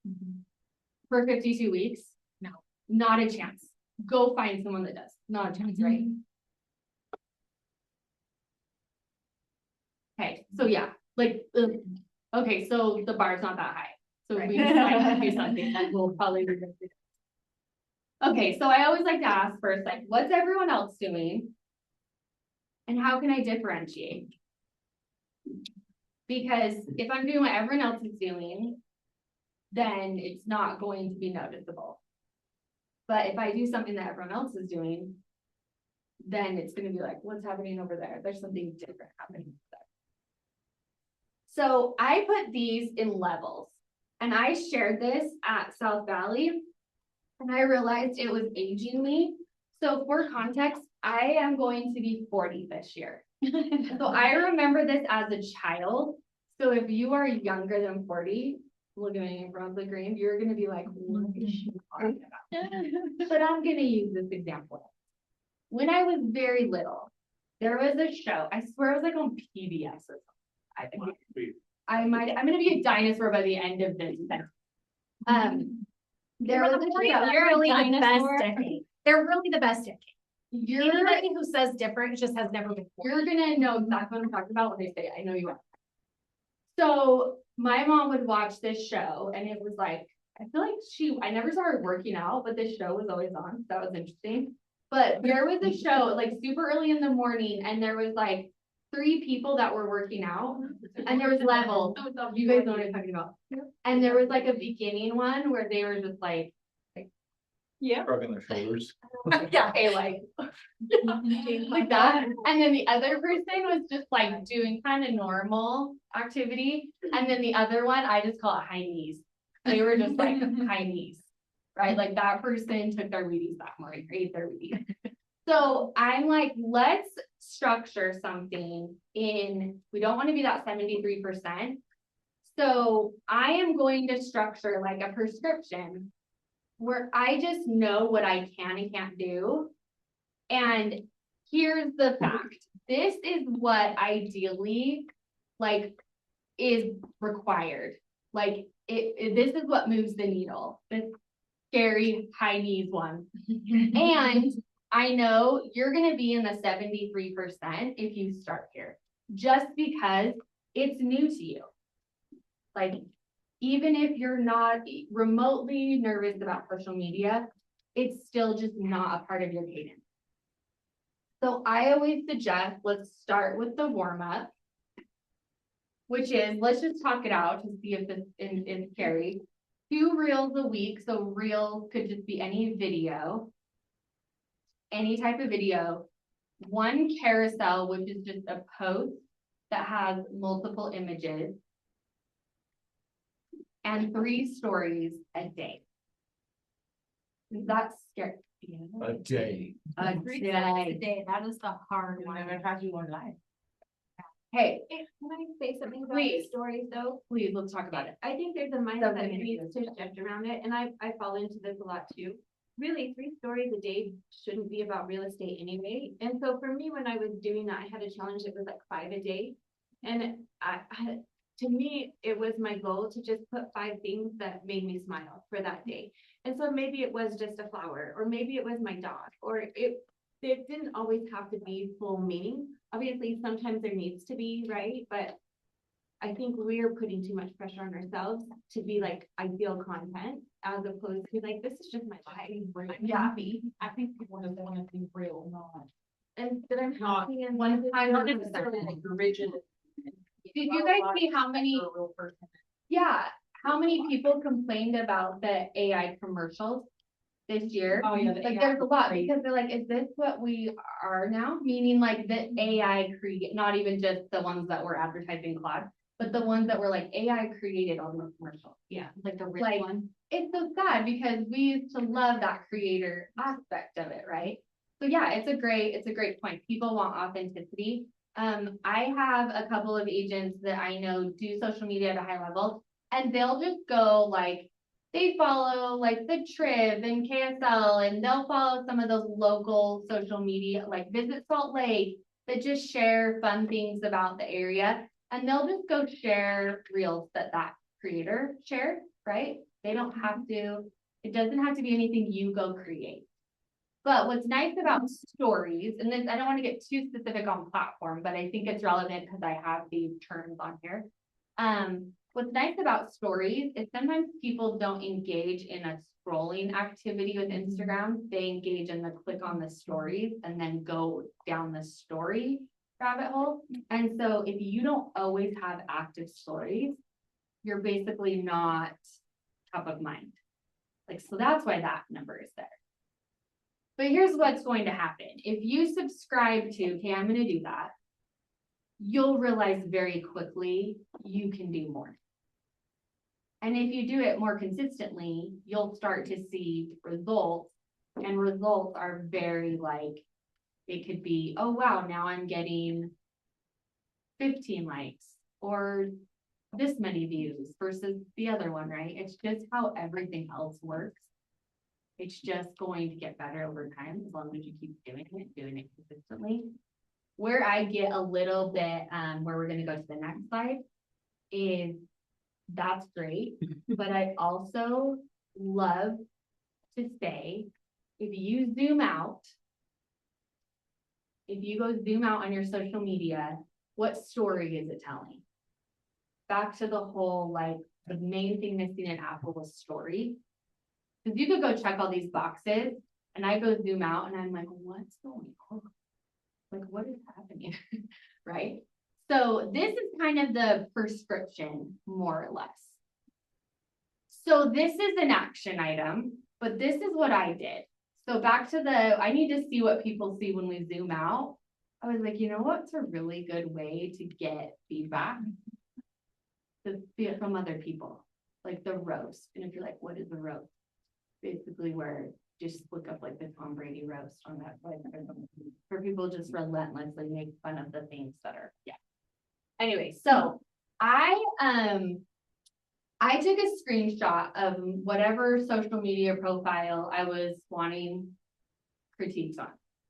For 52 weeks? No, not a chance. Go find someone that does. Not a chance, right? Okay, so yeah, like, okay, so the bar's not that high. So we just like do something that will probably be good. Okay, so I always like to ask first, like, what's everyone else doing? And how can I differentiate? Because if I'm doing what everyone else is doing, then it's not going to be noticeable. But if I do something that everyone else is doing, then it's gonna be like, what's happening over there? There's something different happening there. So I put these in levels, and I shared this at South Valley, and I realized it was aging me. So for context, I am going to be 40 this year. So I remember this as a child. So if you are younger than 40, looking at me from the green, you're gonna be like, what is she talking about? But I'm gonna use this example. When I was very little, there was a show, I swear it was like on PBS or something. I think I'm gonna be a dinosaur by the end of this. There was a show. They're really the best decade. They're really the best decade. Anybody who says different just has never been. You're gonna know exactly what I'm talking about when I say it. I know you are. So my mom would watch this show, and it was like, I feel like I never saw her working out, but this show was always on. That was interesting. But there was a show like super early in the morning, and there was like 3 people that were working out, and there was levels. You guys know what I'm talking about. And there was like a beginning one where they were just like Yeah. Shrugging their shoulders. yeah, hey, like that. And then the other person was just like doing kind of normal activity. And then the other one, I just call it high knees. They were just like high knees, right? Like that person took their Wheaties that morning, or ate their Wheaties. So I'm like, let's structure something in, we don't want to be that 73%. So I am going to structure like a prescription where I just know what I can and can't do. And here's the fact. This is what ideally like is required. Like this is what moves the needle. This scary high knees one. And I know you're going to be in the 73% if you start here, just because it's new to you. Like, even if you're not remotely nervous about social media, it's still just not a part of your cadence. So I always suggest, let's start with the warm up, which is, let's just talk it out to see if this is scary. 2 reels a week. So reels could just be any video, any type of video. 1 carousel, which is just a post that has multiple images. And 3 stories a day. That's scary. A day. A day. That is the hard one. How do you want life? Hey, Can I say something about Please. the stories though? please, let's talk about it. I think there's a mindset that needs to shift around it, and I fall into this a lot too. Really, 3 stories a day shouldn't be about real estate anyway. And so for me, when I was doing that, I had a challenge that was like 5 a day. And to me, it was my goal to just put 5 things that made me smile for that day. And so maybe it was just a flower, or maybe it was my dog, or it didn't always have to be full meaning. Obviously, sometimes there needs to be, right? But I think we're putting too much pressure on ourselves to be like ideal content, as opposed to like, this is just my life. I'm happy. I think people just want to be real, not. And that I'm happy and One time, Not necessarily like rigid. Did you guys see how many, yeah, how many people complained about the AI commercials this year? Oh, yeah. Like there's a lot, because they're like, is this what we are now? Meaning like the AI create, not even just the ones that were advertising Claude, but the ones that were like AI created on the commercials. Yeah, like the rich Like, one. it's so sad because we used to love that creator aspect of it, right? So yeah, it's a great point. People want authenticity. I have a couple of agents that I know do social media at a high level, and they'll just go like, they follow like the Trib and KSL, and they'll follow some of those local social media, like Visit Salt Lake, that just share fun things about the area. And they'll just go share reels that creator shared, right? They don't have to, it doesn't have to be anything you go create. But what's nice about stories, and this, I don't want to get too specific on platform, but I think it's relevant because I have these terms on here. What's nice about stories is sometimes people don't engage in a scrolling activity with Instagram. They engage in the click on the stories and then go down the story. rabbit hole. And so if you don't always have active stories, you're basically not top of mind. Like, so that's why that number is there. But here's what's going to happen. If you subscribe to, okay, I'm going to do that, you'll realize very quickly you can do more. And if you do it more consistently, you'll start to see results, and results are very like, it could be, oh wow, now I'm getting 15 likes or this many views versus the other one, right? It's just how everything else works. It's just going to get better over time as long as you keep doing it consistently. Where I get a little bit, where we're gonna go to the next slide, is that's great, but I also love to say, if you zoom out, if you go zoom out on your social media, what story is it telling? Back to the whole, like, the main thing missing in Apple was story. Because you could go check all these boxes, and I go zoom out, and I'm like, what's going on? Like, what is happening, right? So this is kind of the prescription, more or less. So this is an action item, but this is what I did. So back to I need to see what people see when we zoom out. I was like, you know what's a really good way to get feedback? From other people, like the roast. And if you're like, what is the roast? Basically where just look up like the Tom Brady roast on that, like, where people just relentlessly make fun of the things that are, yeah. Anyway, so I took a screenshot of whatever social media profile I was wanting critiques on.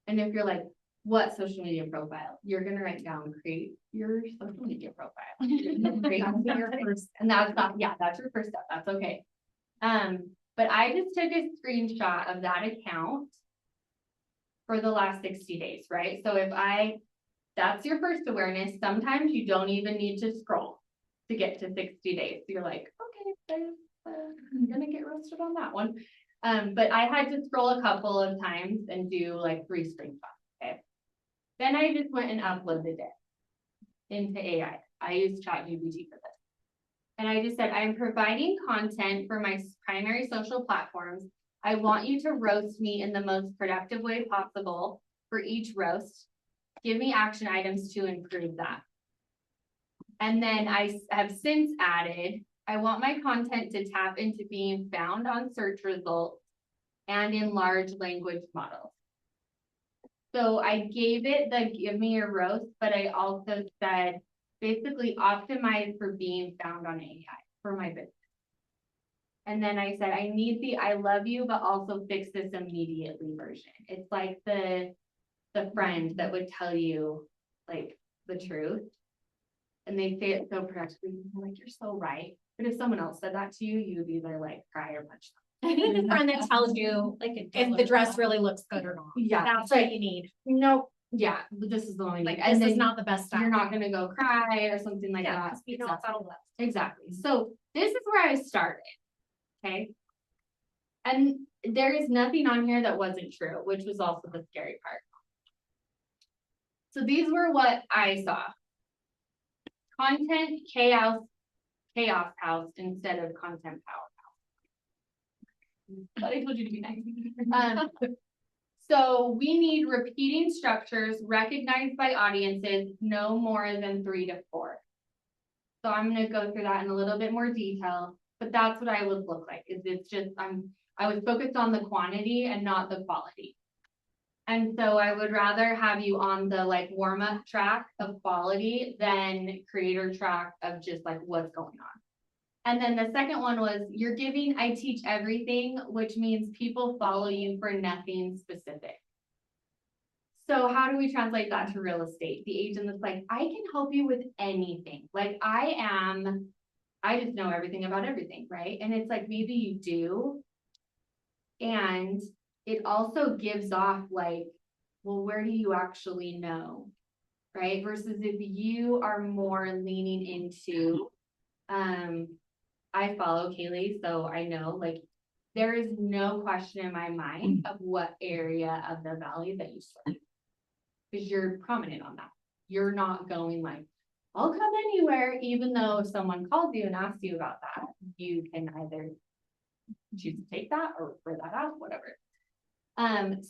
And if you're like, what social media profile? You're gonna write down, create your social media profile. And that's not, yeah, that's your first step. That's okay. But I just took a screenshot of that account for the last 60 days, right? So that's your first awareness. Sometimes you don't even need to scroll to get to 60 days. So you're like, okay, I'm gonna get roasted on that one. But I had to scroll a couple of times and do like 3 screenshots, okay? Then I just went and uploaded it into AI. I used ChatGPT for this. And I just said, I'm providing content for my primary social platforms. I want you to roast me in the most productive way possible for each roast. Give me action items to improve that. And then I have since added, I want my content to tap into being found on search results and in large language models. So I gave it the give me your roast, but I also said, basically optimize for being found on AI for my business. And then I said, I need the I love you, but also fix this immediately version. It's like the friend that would tell you like the truth. And they say it so practically, like, you're so right. But if someone else said that to you, you would either like cry or punch them. I need a friend that tells you like if the dress really looks good or not. Yeah. That's what you need. No, yeah, this is the only Like, and this is then not the best style. you're not gonna go cry or something like Yeah, that. you know, it's all left. Exactly. So this is where I started. Okay. And there is nothing on here that wasn't true, which was also the scary part. So these were what I saw. Content chaos house instead of content powerhouse. But I told you to be nice. So we need repeating structures recognized by audiences no more than 3 to 4. So I'm going to go through that in a little bit more detail, but that's what I would look like. Is it's just I was focused on the quantity and not the quality. And so I would rather have you on the like warm-up track of quality than creator track of just like what's going on. And then the second one was you're giving I teach everything, which means people follow you for nothing specific. So how do we translate that to real estate? The agent that's like, I can help you with anything. Like I just know everything about everything, right? And it's like, maybe you do. And it also gives off like, well, where do you actually know? Right? Versus if you are more leaning into, I follow Kaylee, so I know like there is no question in my mind of what area of the valley that you serve because you're prominent on that. you're not going like, I'll come anywhere, even though if someone calls you and asks you about that, you can either choose to take that or refer that out, whatever.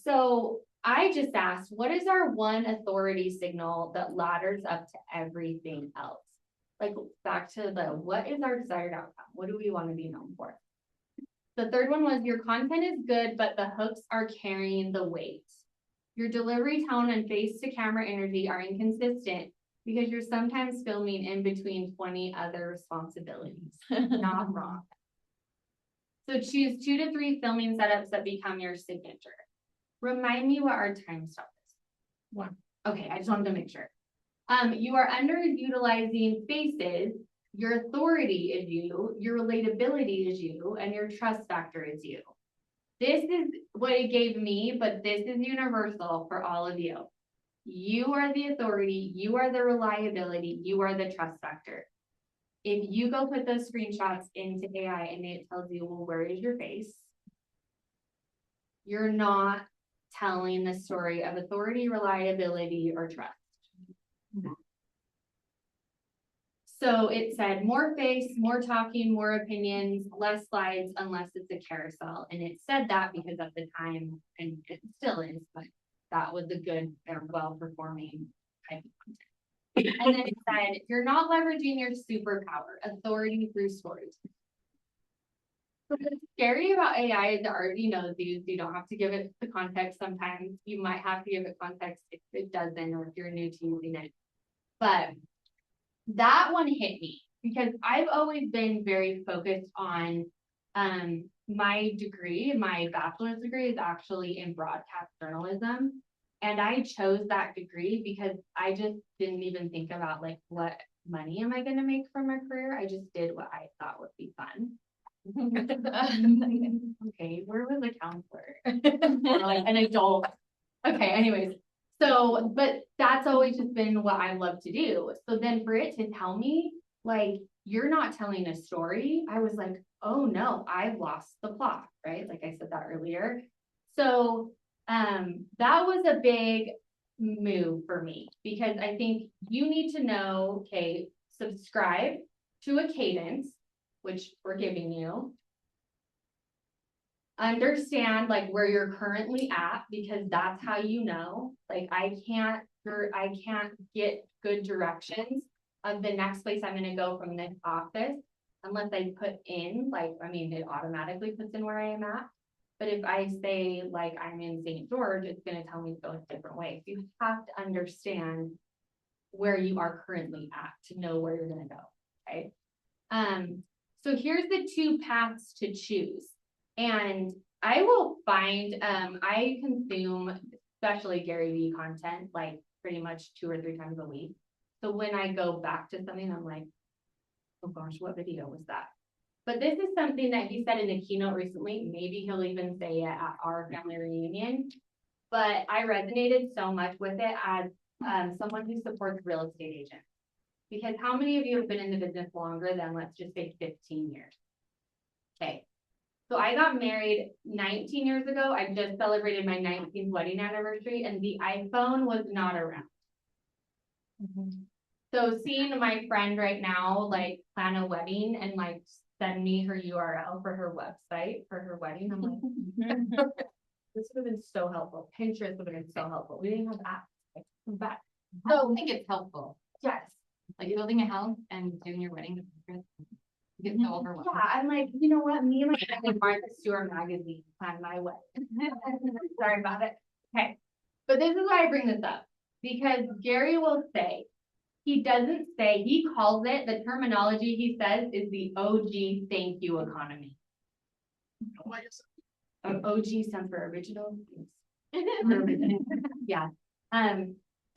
So I just asked, what is our one authority signal that ladders up to everything else? Like back to what is our desired outcome? What do we want to be known for? The third one was your content is good, but the hooks are carrying the weight. Your delivery tone and face to camera energy are inconsistent because you're sometimes filming in between 20 other responsibilities. Not wrong. So choose 2 to 3 filming setups that become your signature. Remind me what our time stop is. 1. Okay, I just wanted to make sure. You are underutilizing faces. Your authority is you, your relatability is you, and your trust factor is you. This is what it gave me, but this is universal for all of you. You are the authority, you are the reliability, you are the trust factor. If you go put those screenshots into AI and it tells you, well, where is your face? You're not telling the story of authority, reliability, or trust. So it said more face, more talking, more opinions, less slides, unless it's a carousel. And it said that because at the time, and it still is, but that was a good or well-performing type of content. And then it said, you're not leveraging your superpower, authority through stories. What's scary about AI is it already knows these. You don't have to give it the context sometimes. You might have to give it context if it doesn't, or if you're new to using it. But that one hit me because I've always been very focused on my degree. My bachelor's degree is actually in broadcast journalism. And I chose that degree because I just didn't even think about like, what money am I going to make from my career? I just did what I thought would be fun. Okay, where was the counselor? Or like an adult. Okay, anyways. So, but that's always just been what I love to do. So then for it to tell me, like, you're not telling a story, I was like, oh no, I've lost the plot, right? Like I said that earlier. So that was a big move for me because I think you need to know, okay, subscribe to a cadence, which we're giving you. Understand like where you're currently at, because that's how you know. Like I can't get good directions of the next place I'm gonna go from this office unless I put in, like, I mean, it automatically puts in where I am at. But if I say like I'm in St. George, it's gonna tell me to go a different way. So you have to understand where you are currently at to know where you're gonna go. Okay. So here's the 2 paths to choose. And I will find, I consume, especially Gary Vee content, like pretty much 2 or 3 times a week. So when I go back to something, I'm like, oh gosh, what video was that? But this is something that he said in a keynote recently. Maybe he'll even say it at our family reunion. But I resonated so much with it as someone who supports real estate agents. Because how many of you have been in the business longer than, let's just say, 15 years? Okay. So I got married 19 years ago. I just celebrated my 19th wedding anniversary and the iPhone was not around. So seeing my friend right now, like plan a wedding and like send me her URL for her website for her wedding, I'm like, this would have been so helpful. Pinterest would have been so helpful. We didn't have apps. But So I think it's helpful. yes. Like building a house and doing your wedding. Get so overwhelmed. Yeah, I'm like, you know what? Me and my friend Martha Stewart magazine planned my wedding. Sorry about it. Okay. But this is why I bring this up. Because Gary will say, he doesn't say, he calls it, the terminology he says is the OG thank you economy. OG stands for original. Yeah.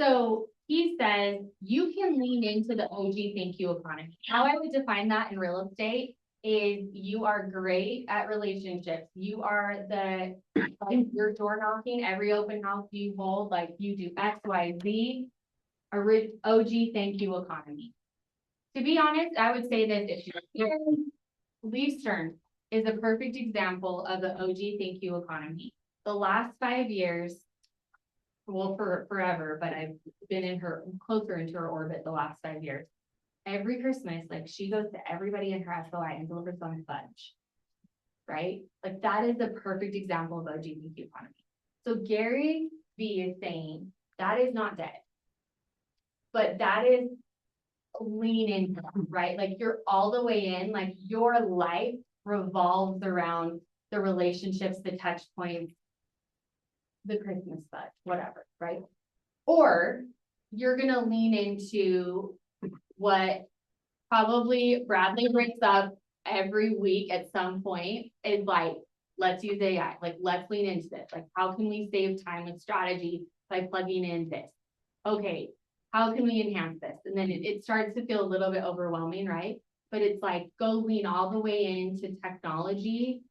So he says you can lean into the OG thank you economy. How I would define that in real estate is you are great at relationships. You are the, like, you're door knocking every open house you hold, like you do X, Y, Z. OG thank you economy. To be honest, I would say this issue. Lee Stern is a perfect example of the OG thank you economy. The last 5 years, well, for forever, but I've been in her, closer into her orbit the last 5 years. Every Christmas, like she goes to everybody in her SOI and delivers them fudge. Right? Like that is the perfect example of LGBTQ economy. So Gary Vee is saying that is not dead. But that is lean in, right? Like you're all the way in, like your life revolves around the relationships, the touch points, the Christmas fudge, whatever, right? Or you're gonna lean into what probably Bradley brings up every week at some point is like, let's use AI, like let's lean into this. Like, how can we save time with strategy by plugging in this? Okay, how can we enhance this? And then it starts to feel a little bit overwhelming, right? But it's like, go lean all the way into technology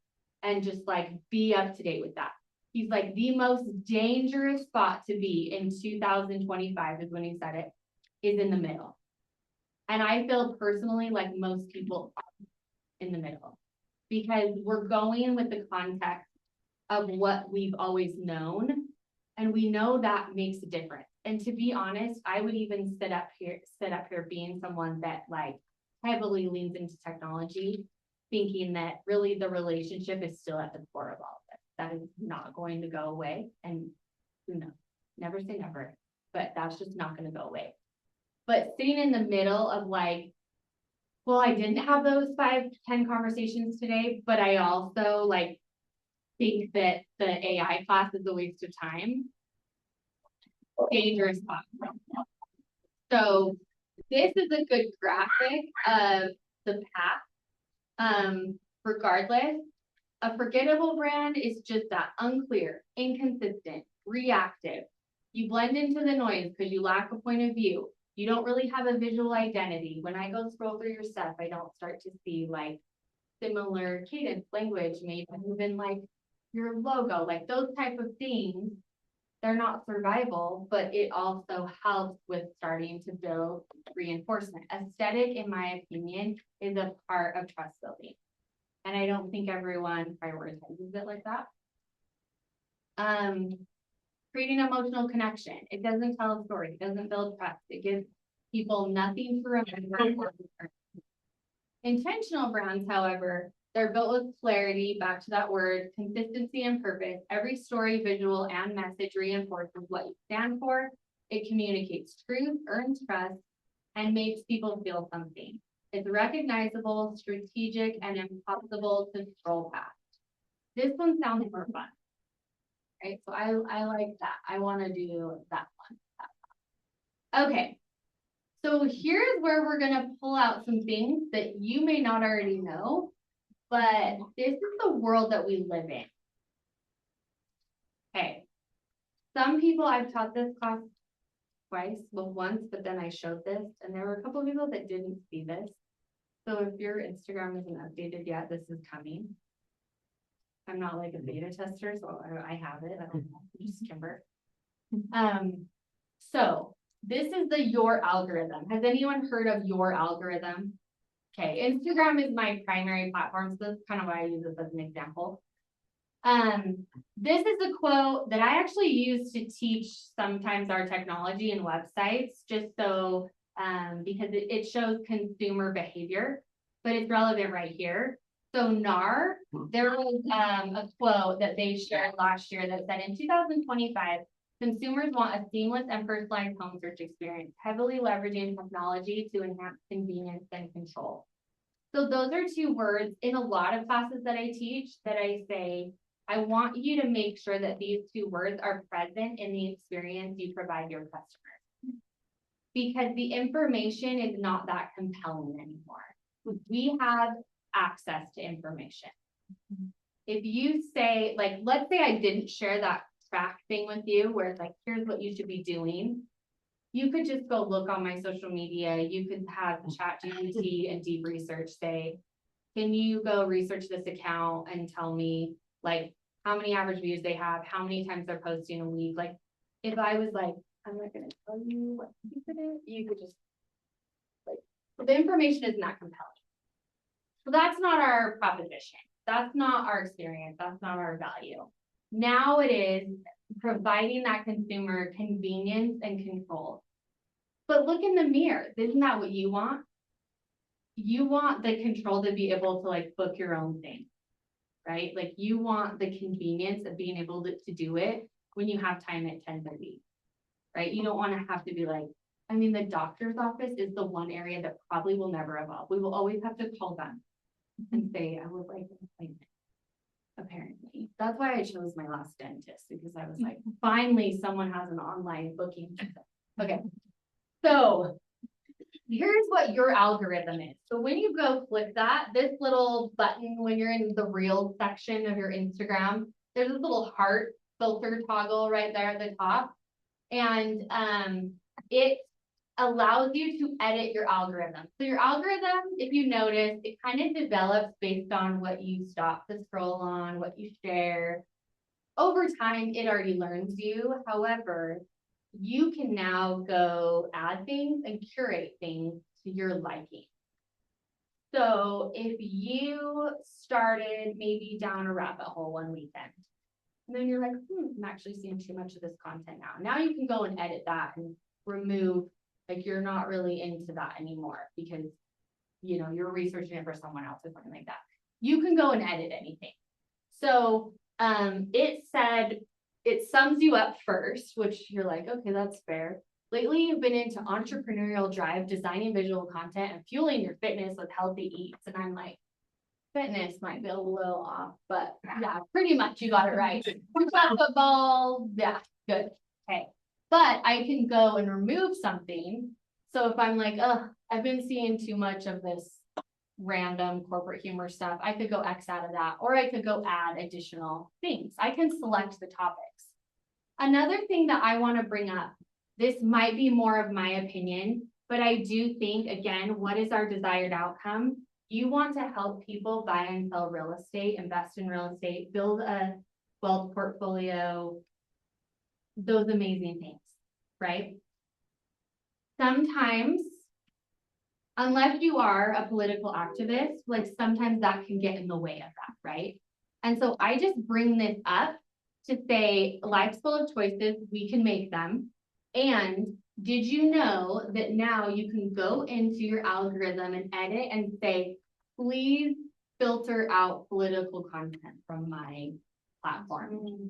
and just like be up to date with that. He's like, the most dangerous spot to be in 2025 is when he said it, is in the middle. And I feel personally like most people are in the middle because we're going with the context of what we've always known. And we know that makes a difference. And to be honest, I would even sit up here being someone that like heavily leans into technology, thinking that really the relationship is still at the core of all of it. That is not going to go away. And who knows? Never say never, but that's just not going to go away. But sitting in the middle of like, well, I didn't have those 5-10 conversations today, but I also like think that the AI class is a waste of time. Dangerous spot. So this is a good graphic of the path. Regardless, a forgettable brand is just that: unclear, inconsistent, reactive. You blend into the noise because you lack a point of view. You don't really have a visual identity. When I go scroll through your stuff, I don't start to see like similar cadence, language, maybe even like your logo, like those type of things. They're not survival, but it also helps with starting to build reinforcement. Aesthetic, in my opinion, is a part of trust building. And I don't think everyone prioritizes it like that. Creating emotional connection. It doesn't tell a story. It doesn't build trust. It gives people nothing to remember. Intentional brands, however, they're built with clarity, back to that word, consistency and purpose. Every story, visual, and message reinforces what you stand for. It communicates truth, earns trust, and makes people feel something. It's recognizable, strategic, and impossible to scroll past. This one sounds more fun. Right, so I like that. I want to do that one. Okay, so here's where we're gonna pull out some things that you may not already know, but this is the world that we live in. Okay, some people, I've taught this class twice, well once, but then I showed this, and there were a couple of people that didn't see this. So if your Instagram isn't updated yet, this is coming. I'm not like a beta tester, so I have it. I don't know, just Kimber. So this is the Your Algorithm. Has anyone heard of Your Algorithm? Okay, Instagram is my primary platform, so that's kind of why I use this as an example. This is a quote that I actually use to teach sometimes our technology and websites, just so because it shows consumer behavior, but it's relevant right here. So NAR, there was a quote that they shared last year that said in 2025, consumers want a seamless and personalized home search experience, heavily leveraging technology to enhance convenience and control. So those are two words in a lot of classes that I teach that I say, I want you to make sure that these two words are present in the experience you provide your customers. Because the information is not that compelling anymore. We have access to information. If you say, like, let's say I didn't share that track thing with you where it's like, here's what you should be doing. You could just go look on my social media. You could have ChatGPT and deep research say, can you go research this account and tell me like how many average views they have, how many times they're posting a week. Like if I was like, I'm not gonna tell you what it is, you could just like, the information is not compelling. So that's not our proposition. That's not our experience. That's not our value. Now it is providing that consumer convenience and control. But look in the mirror, isn't that what you want? You want the control to be able to like book your own thing, right? Like you want the convenience of being able to do it when you have time at 10:30, right? You don't want to have to be like, I mean, the doctor's office is the one area that probably will never evolve. We will always have to call them and say, I would like an appointment. Apparently, that's why I chose my last dentist, because I was like, finally, someone has an online booking. Okay, so here's what your algorithm is. So when you go click that, this little button, when you're in the Reels section of your Instagram, there's this little heart filter toggle right there at the top. And it allows you to edit your algorithm. So your algorithm, if you notice, it kind of develops based on what you stop to scroll on, what you share. Over time, it already learns you. However, you can now go add things and curate things to your liking. So if you started maybe down a rabbit hole one weekend, and then you're like, I'm actually seeing too much of this content now. Now you can go and edit that and remove, like you're not really into that anymore because, you know, you're researching it for someone else or something like that. You can go and edit anything. So it said, it sums you up first, which you're like, okay, that's fair. Lately, you've been into entrepreneurial drive, designing visual content, and fueling your fitness with healthy eats. And I'm like, fitness might be a little off, but yeah, pretty much you got it right. Football, yeah, good. Okay. But I can go and remove something. So if I'm like, I've been seeing too much of this random corporate humor stuff, I could go X out of that, or I could go add additional things. I can select the topics. Another thing that I want to bring up, this might be more of my opinion, but I do think, again, what is our desired outcome? You want to help people buy and sell real estate, invest in real estate, build a wealth portfolio, those amazing things, right? Sometimes, unless you are a political activist, like sometimes that can get in the way of that, right? And so I just bring this up to say life's full of choices, we can make them. And did you know that now you can go into your algorithm and edit and say, please filter out political content from my platform?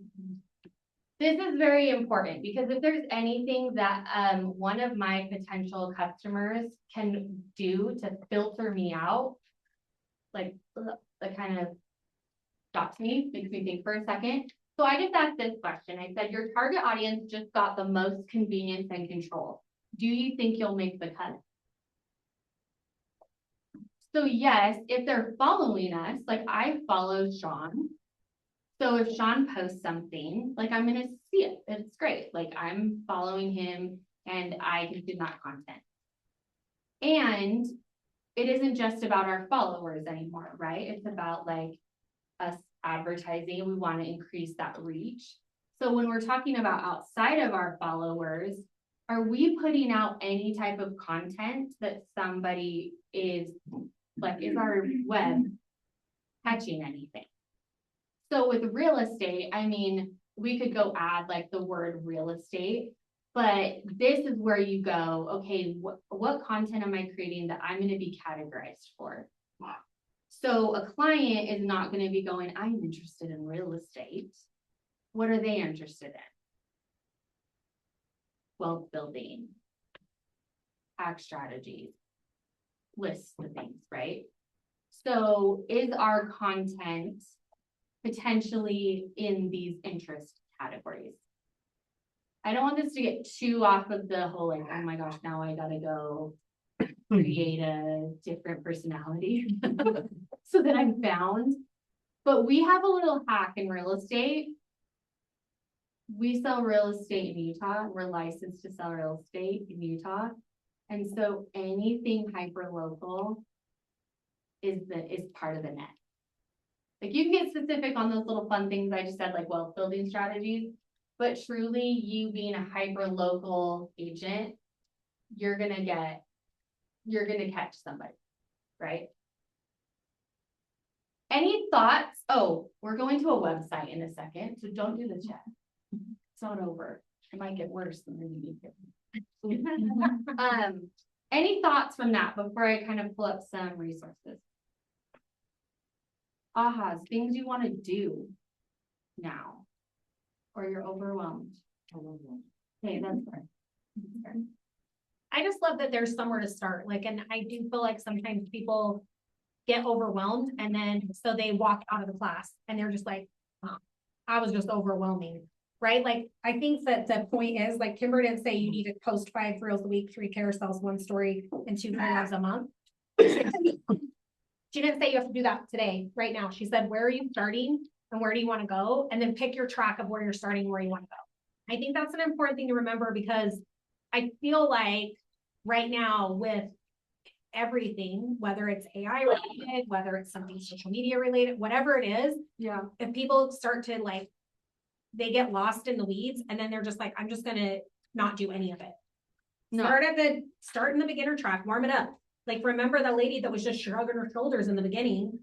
This is very important because if there's anything that one of my potential customers can do to filter me out, like that kind of stops me, makes me think for a second. So I just asked this question. I said, your target audience just got the most convenience and control. Do you think you'll make the cut? So yes, if they're following us, like I follow Sean. So if Sean posts something, like I'm gonna see it, it's great. Like I'm following him and I consume that content. And it isn't just about our followers anymore, right? It's about like us advertising. We want to increase that reach. So when we're talking about outside of our followers, are we putting out any type of content that somebody is like, is our web catching anything? So with real estate, I mean, we could go add like the word real estate, but this is where you go, okay, what content am I creating that I'm going to be categorized for? So a client is not going to be going, I'm interested in real estate. What are they interested in? Wealth building, tax strategies, lists of things, right? So is our content potentially in these interest categories? I don't want this to get too off of the whole like, oh my gosh, now I gotta go create a different personality so that I'm found. But we have a little hack in real estate. We sell real estate in Utah. We're licensed to sell real estate in Utah. And so anything hyper local is part of the net. Like you can get specific on those little fun things I just said, like wealth building strategies, but truly you being a hyper local agent, you're gonna catch somebody, right? Any thoughts? Oh, we're going to a website in a second, so don't do this yet. It's not over. It might get worse than we need to. Any thoughts from that before I kind of pull up some resources? Ahas, things you want to do now, or you're overwhelmed. Okay, that's fair. I just love that there's somewhere to start, like, and I do feel like sometimes people get overwhelmed and then, so they walk out of the class and they're just like, oh, I was just overwhelming, right? Like, I think that the point is, like, Kimber didn't say you need to post 5 reels a week, 3 carousels, 1 story, and 2 lives a month. She didn't say you have to do that today, right now. She said, where are you starting and where do you want to go? And then pick your track of where you're starting, where you want to go. I think that's an important thing to remember, because I feel like right now with everything, whether it's AI related, whether it's something social media related, whatever it is, Yeah. if people start to like, they get lost in the weeds and then they're just like, I'm just gonna not do any of it. No. Start in the beginner track, warm it up. Like, remember the lady that was just shrugging her shoulders in the beginning,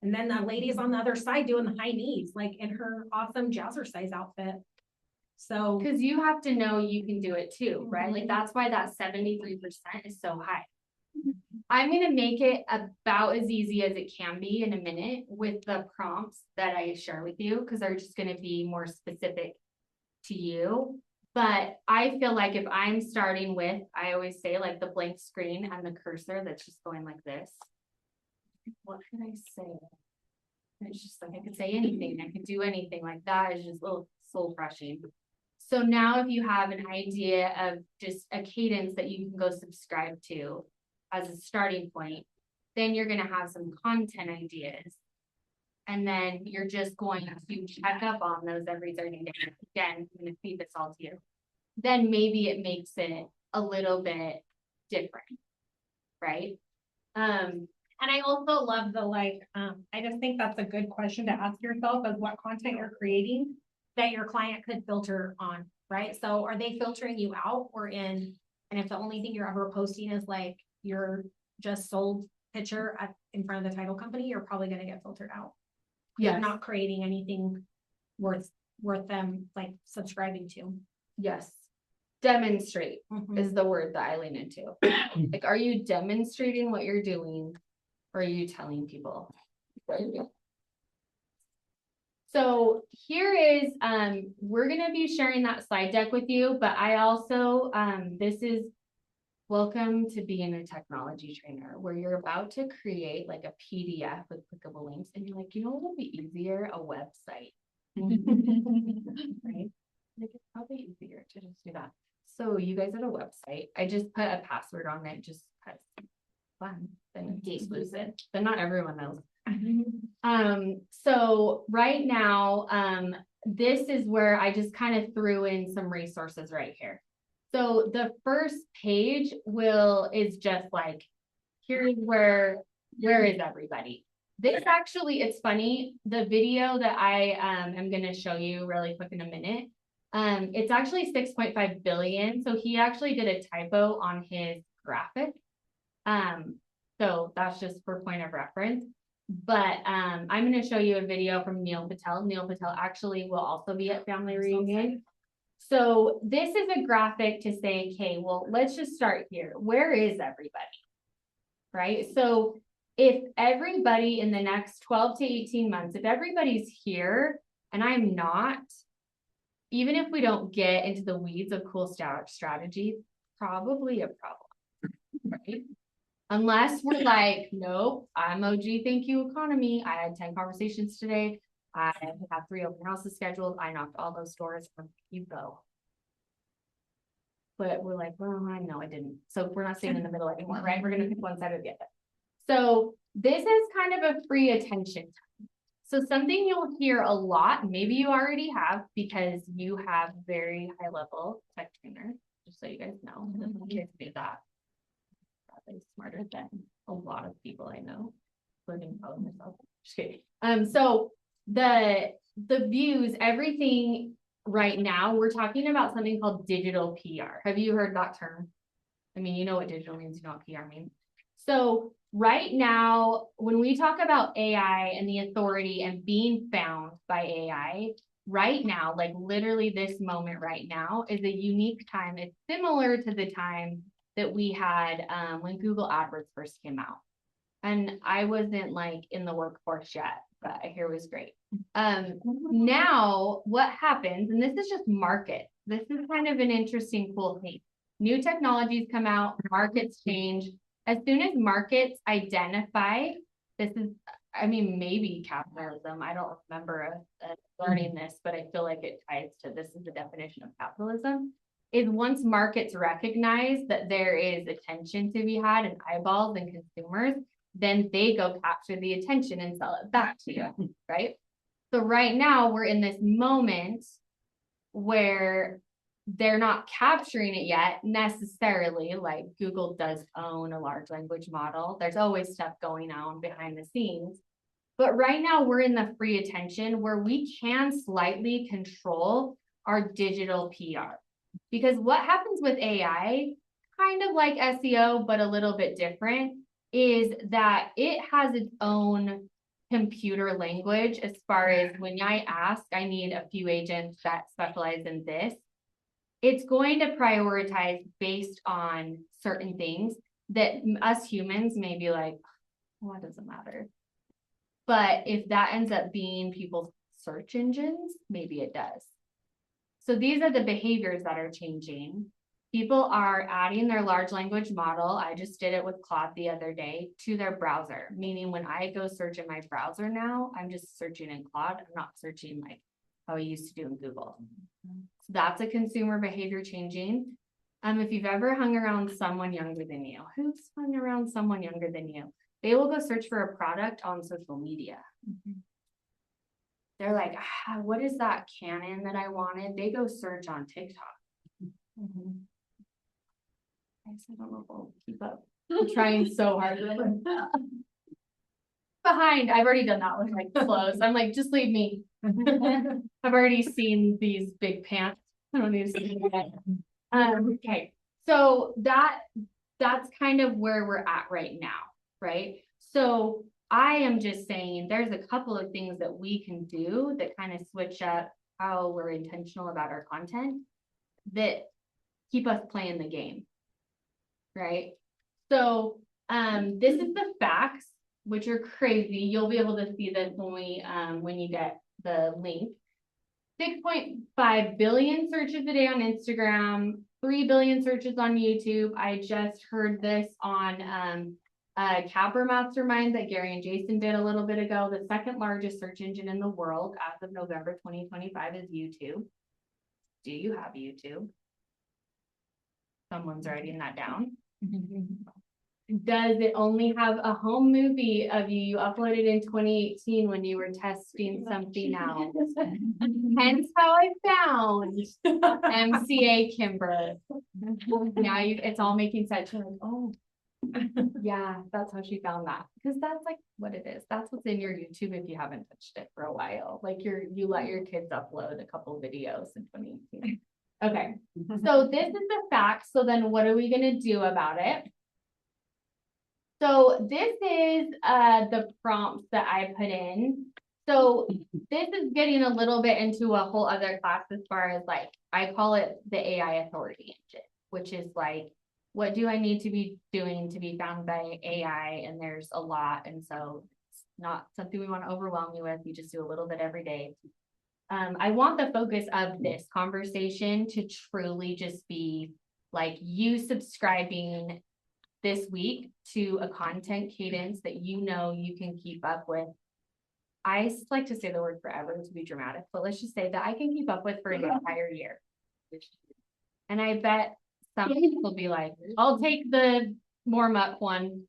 and then the lady's on the other side doing the high knees, like in her awesome jazzercise outfit. So, Because you have to know you can do it too, right? Like, that's why that 73% is so high. I'm gonna make it about as easy as it can be in a minute with the prompts that I share with you, because they're just gonna be more specific to you. But I feel like if I'm starting with, I always say, like, the blank screen and the cursor that's just going like this. What can I say? And it's just like, I could say anything, I could do anything, like that is just a little soul crushing. So now if you have an idea of just a cadence that you can go subscribe to as a starting point, then you're gonna have some content ideas. And then you're just going to check up on those every 30 days. Again, I'm gonna feed this all to you. Then maybe it makes it a little bit different, right? and I also love the like, I just think that's a good question to ask yourself, is what content you're creating that your client could filter on, right? So are they filtering you out or in? And if the only thing you're ever posting is like your just sold picture in front of the title company, you're probably going to get filtered out. Yes. You're not creating anything worth them like subscribing to. Yes. Demonstrate Mhm. is the word that I lean into. Like, are you demonstrating what you're doing, or are you telling people what you're doing? So here is, we're gonna be sharing that slide deck with you, but I also, this is welcome to being a technology trainer, where you're about to create like a PDF with clickable links, and you're like, you know what would be easier? A website. Right? Like, it's probably easier to just do that. So you guys have a website. I just put a password on it just because fun, then it's exclusive, but not everyone knows. So right now, this is where I just kind of threw in some resources right here. So the first page is just like, here's where is everybody? This actually, it's funny, the video that I am going to show you really quick in a minute, it's actually 6.5 billion. So he actually did a typo on his graphic. So that's just for point of reference. But I'm going to show you a video from Neil Patel. Neil Patel actually will also be at Family Reunion. So this is a graphic to say, okay, well, let's just start here. Where is everybody? Right? So if everybody in the next 12 to 18 months, if everybody's here and I'm not, even if we don't get into the weeds of cool strategies, probably a problem, right? Unless we're like, nope, I'm OG, thank you, economy. I had 10 conversations today. I have 3 open houses scheduled. I knocked all those doors. You go. But we're like, well, I know I didn't. So we're not staying in the middle anymore, right? We're going to pick one side or the other. So this is kind of a free attention time. So something you'll hear a lot, maybe you already have, because you have very high level tech trainers, just so you guys know. Kids do that. Probably smarter than a lot of people I know, including probably myself. Just kidding. So the views, everything right now, we're talking about something called digital PR. Have you heard that term? I mean, you know what digital means, you know what PR means. So right now, when we talk about AI and the authority and being found by AI, right now, like literally this moment right now is a unique time. It's similar to the time that we had when Google AdWords first came out. And I wasn't like in the workforce yet, but I hear it was great. Now what happens, and this is just market. This is kind of an interesting, cool thing. New technologies come out, markets change. As soon as markets identify, this is, I mean, maybe capitalism. I don't remember learning this, but I feel like it ties to this is the definition of capitalism. Is once markets recognize that there is attention to be had and eyeballs and consumers, then they go capture the attention and sell it back to you, right? So right now we're in this moment where they're not capturing it yet necessarily, like Google does own a large language model. There's always stuff going on behind the scenes. But right now we're in the free attention where we can slightly control our digital PR. Because what happens with AI, kind of like SEO, but a little bit different, is that it has its own computer language as far as when I ask, I need a few agents that specialize in this. It's going to prioritize based on certain things that us humans may be like, well, it doesn't matter. But if that ends up being people's search engines, maybe it does. So these are the behaviors that are changing. People are adding their large language model. I just did it with Claude the other day to their browser, meaning when I go search in my browser now, I'm just searching in Claude. I'm not searching like how I used to do in Google. So that's a consumer behavior changing. If you've ever hung around someone younger than you, who's hung around someone younger than you? They will go search for a product on social media. They're like, what is that Canon that I wanted? They go search on TikTok. I don't know if I'll keep up. I'm trying so hard. Behind, I've already done that with like clothes. I'm like, just leave me. I've already seen these big pants. I don't need to see them. Okay, so that's kind of where we're at right now, right? So I am just saying there's a couple of things that we can do that kind of switch up how we're intentional about our content that keep us playing the game, right? So this is the facts, which are crazy. You'll be able to see this when you get the link. 6.5 billion searches a day on Instagram, 3 billion searches on YouTube. I just heard this on Capper Mastermind that Gary and Jason did a little bit ago. The second largest search engine in the world as of November 2025 is YouTube. Do you have YouTube? Someone's writing that down. Does it only have a home movie of you? You uploaded in 2018 when you were testing something out. Hence how I found MCA Kimber. Now it's all making sense. You're like, oh, yeah, that's how she found that. Because that's like what it is. That's what's in your YouTube if you haven't touched it for a while. Like you let your kids upload a couple videos in 2018. Okay, so this is the fact. So then what are we gonna do about it? So this is the prompts that I put in. So this is getting a little bit into a whole other class as far as like, I call it the AI authority engine, which is like, what do I need to be doing to be found by AI? And there's a lot. And so it's not something we want to overwhelm you with. You just do a little bit every day. I want the focus of this conversation to truly just be like you subscribing this week to a content cadence that you know you can keep up with. I like to say the word forever to be dramatic, but let's just say that I can keep up with for an entire year. And I bet some people will be like, I'll take the warm up one.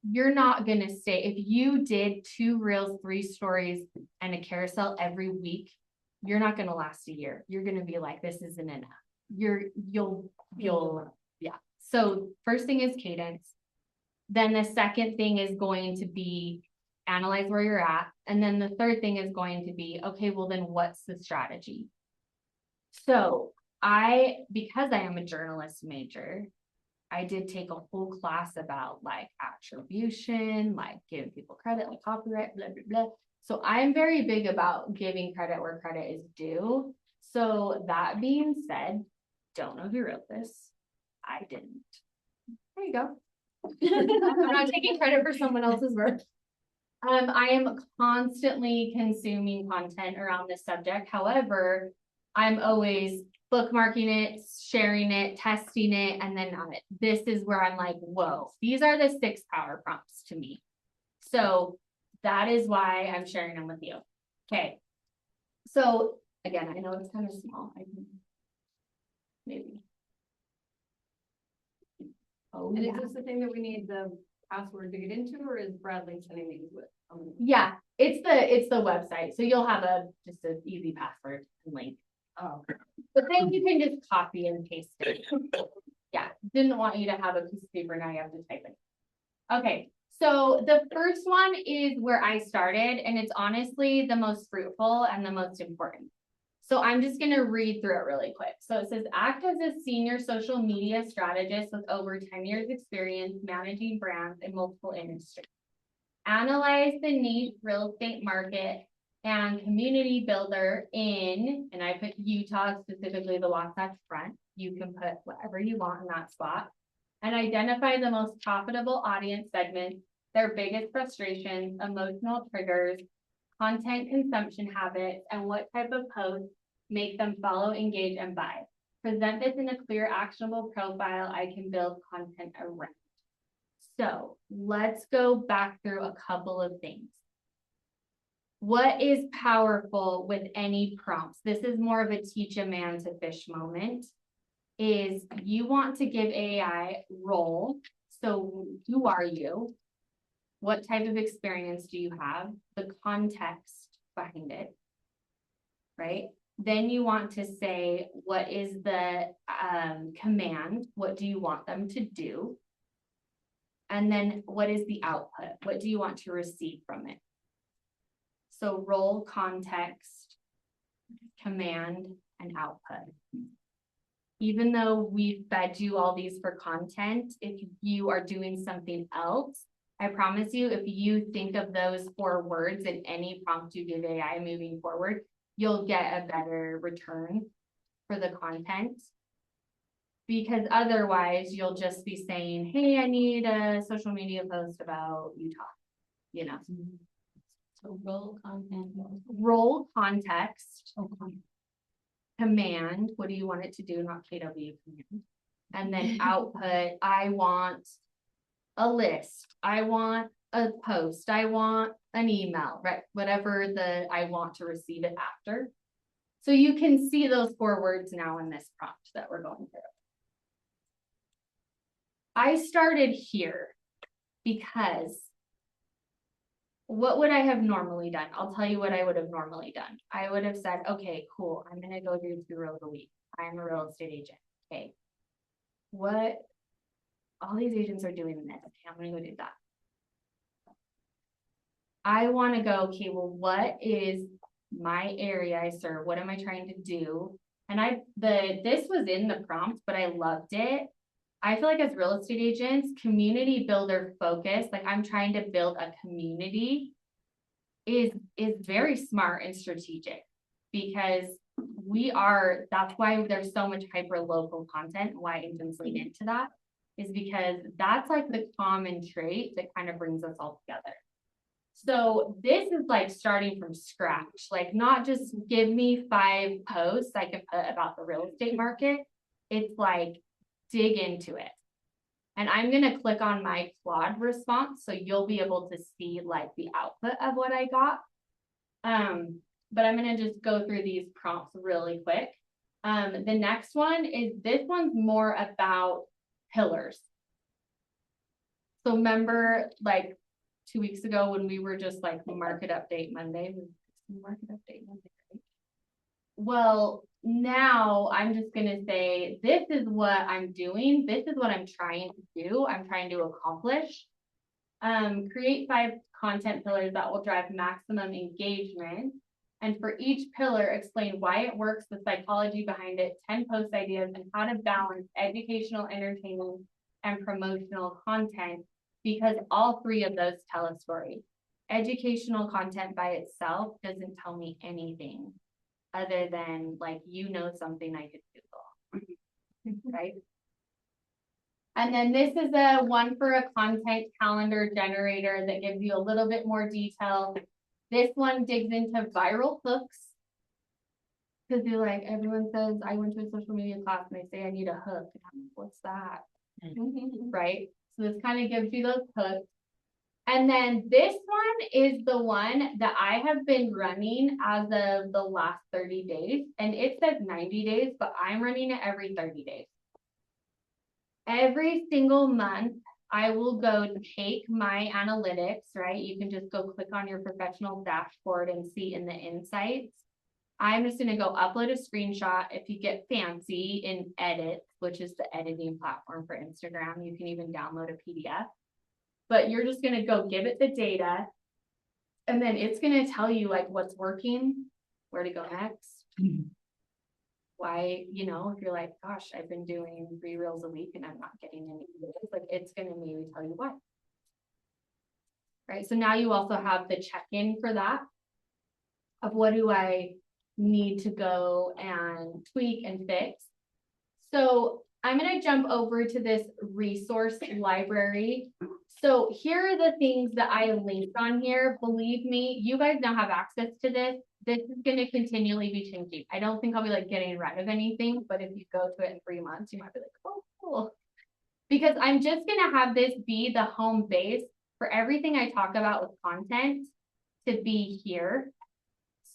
You're not going to stay. If you did 2 reels, 3 stories and a carousel every week, you're not going to last a year. You're going to be like, this isn't enough. You'll yeah. So first thing is cadence. Then the second thing is going to be analyze where you're at. And then the third thing is going to be, okay, well then what's the strategy? So because I am a journalist major, I did take a whole class about like attribution, like giving people credit, like copyright, blah, blah, blah. So I'm very big about giving credit where credit is due. So that being said, don't know who wrote this. I didn't. There you go. I'm not taking credit for someone else's work. I am constantly consuming content around this subject. However, I'm always bookmarking it, sharing it, testing it, and then this is where I'm like, whoa, these are the 6 power prompts to me. So that is why I'm sharing them with you. Okay. So again, I know it's kind of small. I can maybe. Oh, And yeah. is this the thing that we need the password to get into, or is Bradley sending these with? Yeah, it's the website. So you'll have just an easy password and link. Oh. But then you can just copy and paste it. Yeah, didn't want you to have a piece of paper, now you have to type it. Okay, so the first one is where I started, and it's honestly the most fruitful and the most important. So I'm just gonna read through it really quick. So it says, act as a senior social media strategist with over 10 years experience managing brands in multiple industries. Analyze the niche real estate market and community builder in, and I put Utah, specifically the Wasatch Front. You can put whatever you want in that spot. And identify the most profitable audience segments, their biggest frustrations, emotional triggers, content consumption habits, and what type of posts make them follow, engage, and buy. Present this in a clear, actionable profile I can build content around. So let's go back through a couple of things. What is powerful with any prompts? This is more of a teach a man to fish moment. Is you want to give AI role. So who are you? What type of experience do you have? The context behind it, right? Then you want to say, what is the command? What do you want them to do? And then what is the output? What do you want to receive from it? So role, context, command, and output. Even though we fed you all these for content, if you are doing something else, I promise you, if you think of those 4 words in any prompt you give AI moving forward, you'll get a better return for the content. Because otherwise you'll just be saying, hey, I need a social media post about Utah, you know. So role, content, role, context, command, what do you want it to do, not KW command. And then output, I want a list, I want a post, I want an email, right? Whatever I want to receive it after. So you can see those 4 words now in this prompt that we're going through. I started here because what would I have normally done? I'll tell you what I would have normally done. I would have said, okay, cool. I'm going to go do 2 reels a week. I'm a real estate agent. Okay. What all these agents are doing this. Okay, I'm going to go do that. I want to go, okay, well, what is my area I serve? What am I trying to do? And this was in the prompt, but I loved it. I feel like as real estate agents, community builder focus, like I'm trying to build a community is very smart and strategic because that's why there's so much hyper local content, why agents lean into that is because that's like the common trait that kind of brings us all together. So this is like starting from scratch, like not just give me 5 posts I can put about the real estate market. It's like dig into it. And I'm going to click on my Claude response so you'll be able to see like the output of what I got. But I'm going to just go through these prompts really quick. The next one is, this one's more about pillars. So remember like 2 weeks ago when we were just like market update Monday, right? Well, now I'm just going to say, this is what I'm doing. This is what I'm trying to do. I'm trying to accomplish. Create 5 content pillars that will drive maximum engagement. And for each pillar, explain why it works, the psychology behind it, 10 post ideas, and how to balance educational, entertaining, and promotional content, because all three of those tell a story. Educational content by itself doesn't tell me anything other than like, you know, something I could Google, right? And then this is a one for a content calendar generator that gives you a little bit more detail. This one digs into viral hooks. Because you're like, everyone says, I went to a social media class and they say I need a hook. And I'm like, what's that? Right? So this kind of gives you those hooks. And then this one is the one that I have been running as of the last 30 days. And it says 90 days, but I'm running it every 30 days. Every single month, I will go take my analytics, right? You can just go click on your professional dashboard and see in the insights. I'm just gonna go upload a screenshot. If you get fancy in Edit, which is the editing platform for Instagram, you can even download a PDF. But you're just gonna go give it the data, and then it's gonna tell you like what's working, where to go next. Why, you know, if you're like, gosh, I've been doing 3 reels a week and I'm not getting any views, like it's gonna maybe tell you why. Right, so now you also have the check-in for that of what do I need to go and tweak and fix. So I'm going to jump over to this resource library. So here are the things that I linked on here. Believe me, you guys now have access to this. This is going to continually be changing. I don't think I'll be like getting rid of anything, but if you go to it in 3 months, you might be like, oh, cool. Because I'm just going to have this be the home base for everything I talk about with content to be here.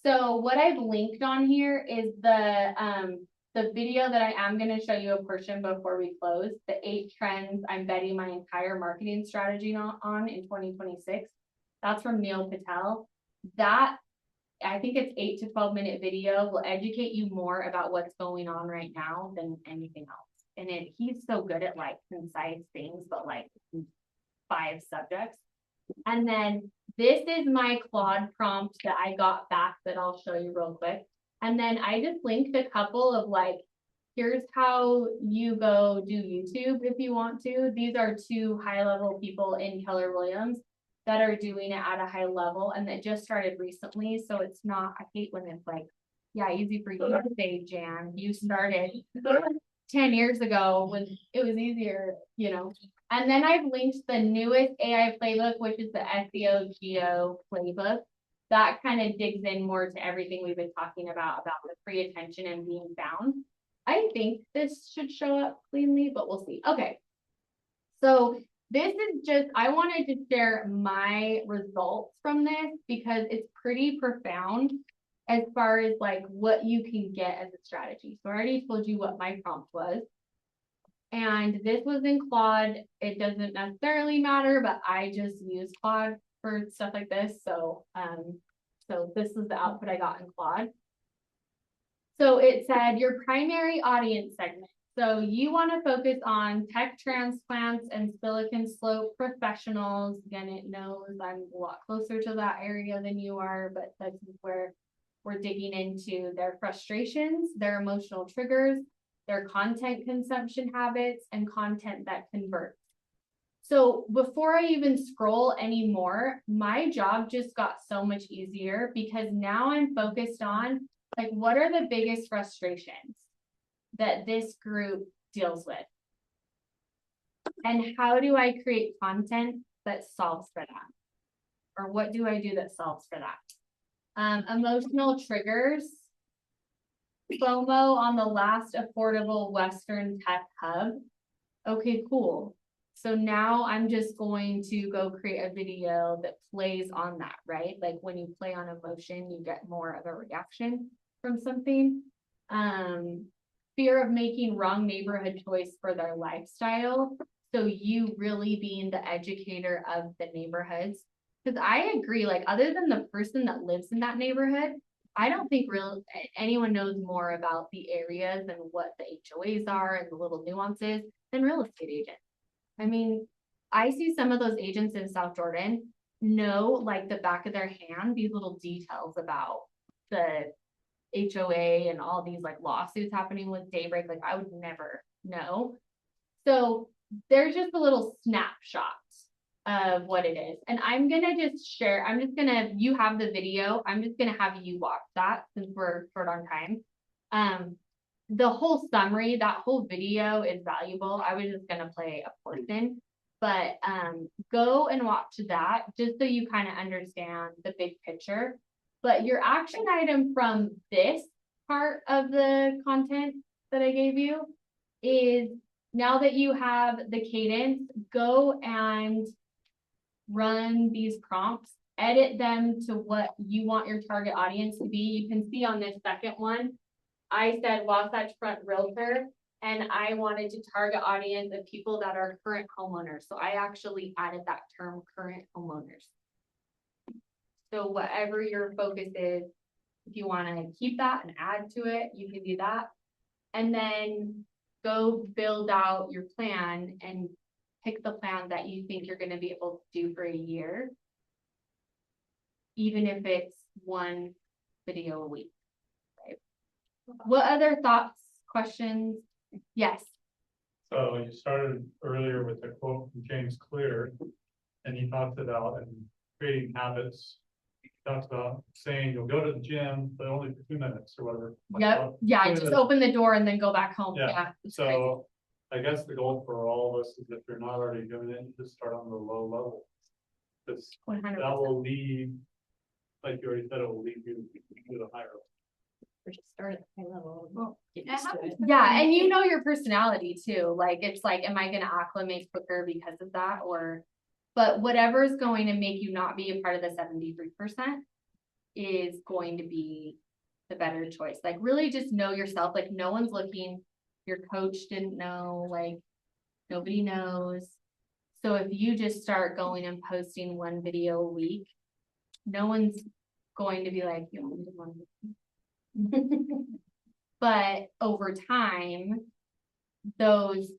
So what I've linked on here is the video that I am going to show you a portion before we close, the 8 trends I'm betting my entire marketing strategy on in 2026. That's from Neil Patel. That, I think it's 8 to 12 minute video, will educate you more about what's going on right now than anything else. And he's so good at like concise things, but like 5 subjects. And then this is my Claude prompt that I got back that I'll show you real quick. And then I just linked a couple of like, here's how you go do YouTube if you want to. These are 2 high level people in Keller Williams that are doing it at a high level and that just started recently. So it's not, I hate when it's like, yeah, easy for you to say, Jan, you started 10 years ago when it was easier, you know. And then I've linked the newest AI playbook, which is the SEO Geo playbook. That kind of digs in more to everything we've been talking about the free attention and being found. I think this should show up cleanly, but we'll see. Okay. So this is just, I wanted to share my results from this because it's pretty profound as far as like what you can get as a strategy. So I already told you what my prompt was. And this was in Claude. It doesn't necessarily matter, but I just use Claude for stuff like this. So, so this is the output I got in Claude. So it said your primary audience segment. So you want to focus on tech transplants and Silicon Slope professionals. Again, it knows I'm a lot closer to that area than you are, but this is where we're digging into their frustrations, their emotional triggers, their content consumption habits, and content that converts. So before I even scroll anymore, my job just got so much easier because now I'm focused on like, what are the biggest frustrations that this group deals with? And how do I create content that solves for that? Or what do I do that solves for that? Emotional triggers. FOMO on the last affordable Western tech hub. Okay, cool. So now I'm just going to go create a video that plays on that, right? Like when you play on emotion, you get more of a reaction from something. Fear of making wrong neighborhood choice for their lifestyle. So you really being the educator of the neighborhoods. Because I agree, like other than the person that lives in that neighborhood, I don't think anyone knows more about the areas and what the HOAs are and the little nuances than real estate agents. I mean, I see some of those agents in South Jordan know like the back of their hand, these little details about the HOA and all these like lawsuits happening with Daybreak. Like I would never know. So there's just a little snapshot of what it is. And I'm gonna just share, you have the video, I'm just gonna have you watch that since we're short on time. The whole summary, that whole video is valuable. I was just gonna play a portion, but go and watch that just so you kind of understand the big picture. But your action item from this part of the content that I gave you is, now that you have the cadence, go and run these prompts, edit them to what you want your target audience to be. You can see on this second one, I said Wasatch Front Realtor, and I wanted to target audience of people that are current homeowners. So I actually added that term, current homeowners. So whatever your focus is, if you want to keep that and add to it, you can do that. And then go build out your plan and pick the plan that you think you're going to be able to do for a year, even if it's one video a week. Right? What other thoughts, questions? Yes. So you started earlier with a quote from James Clear, and he talked about creating habits. He talks about saying you'll go to the gym, but only for 2 minutes or whatever. Yep. Yeah. Just open the door and then go back home. Yeah. So I guess the goal for all of us is, if you're not already doing it, just start on the low level. Because that will lead, like you already said, it will lead you to the higher level. Or just start at the high level. Yeah, and you know your personality too. Like, it's like, am I gonna acclimate quicker because of that? Or, but whatever's going to make you not be a part of the 73% is going to be the better choice. Like, really just know yourself. Like, no one's looking. Your coach didn't know, like, nobody knows. So if you just start going and posting one video a week, no one's going to be like, you only did one video. But over time, those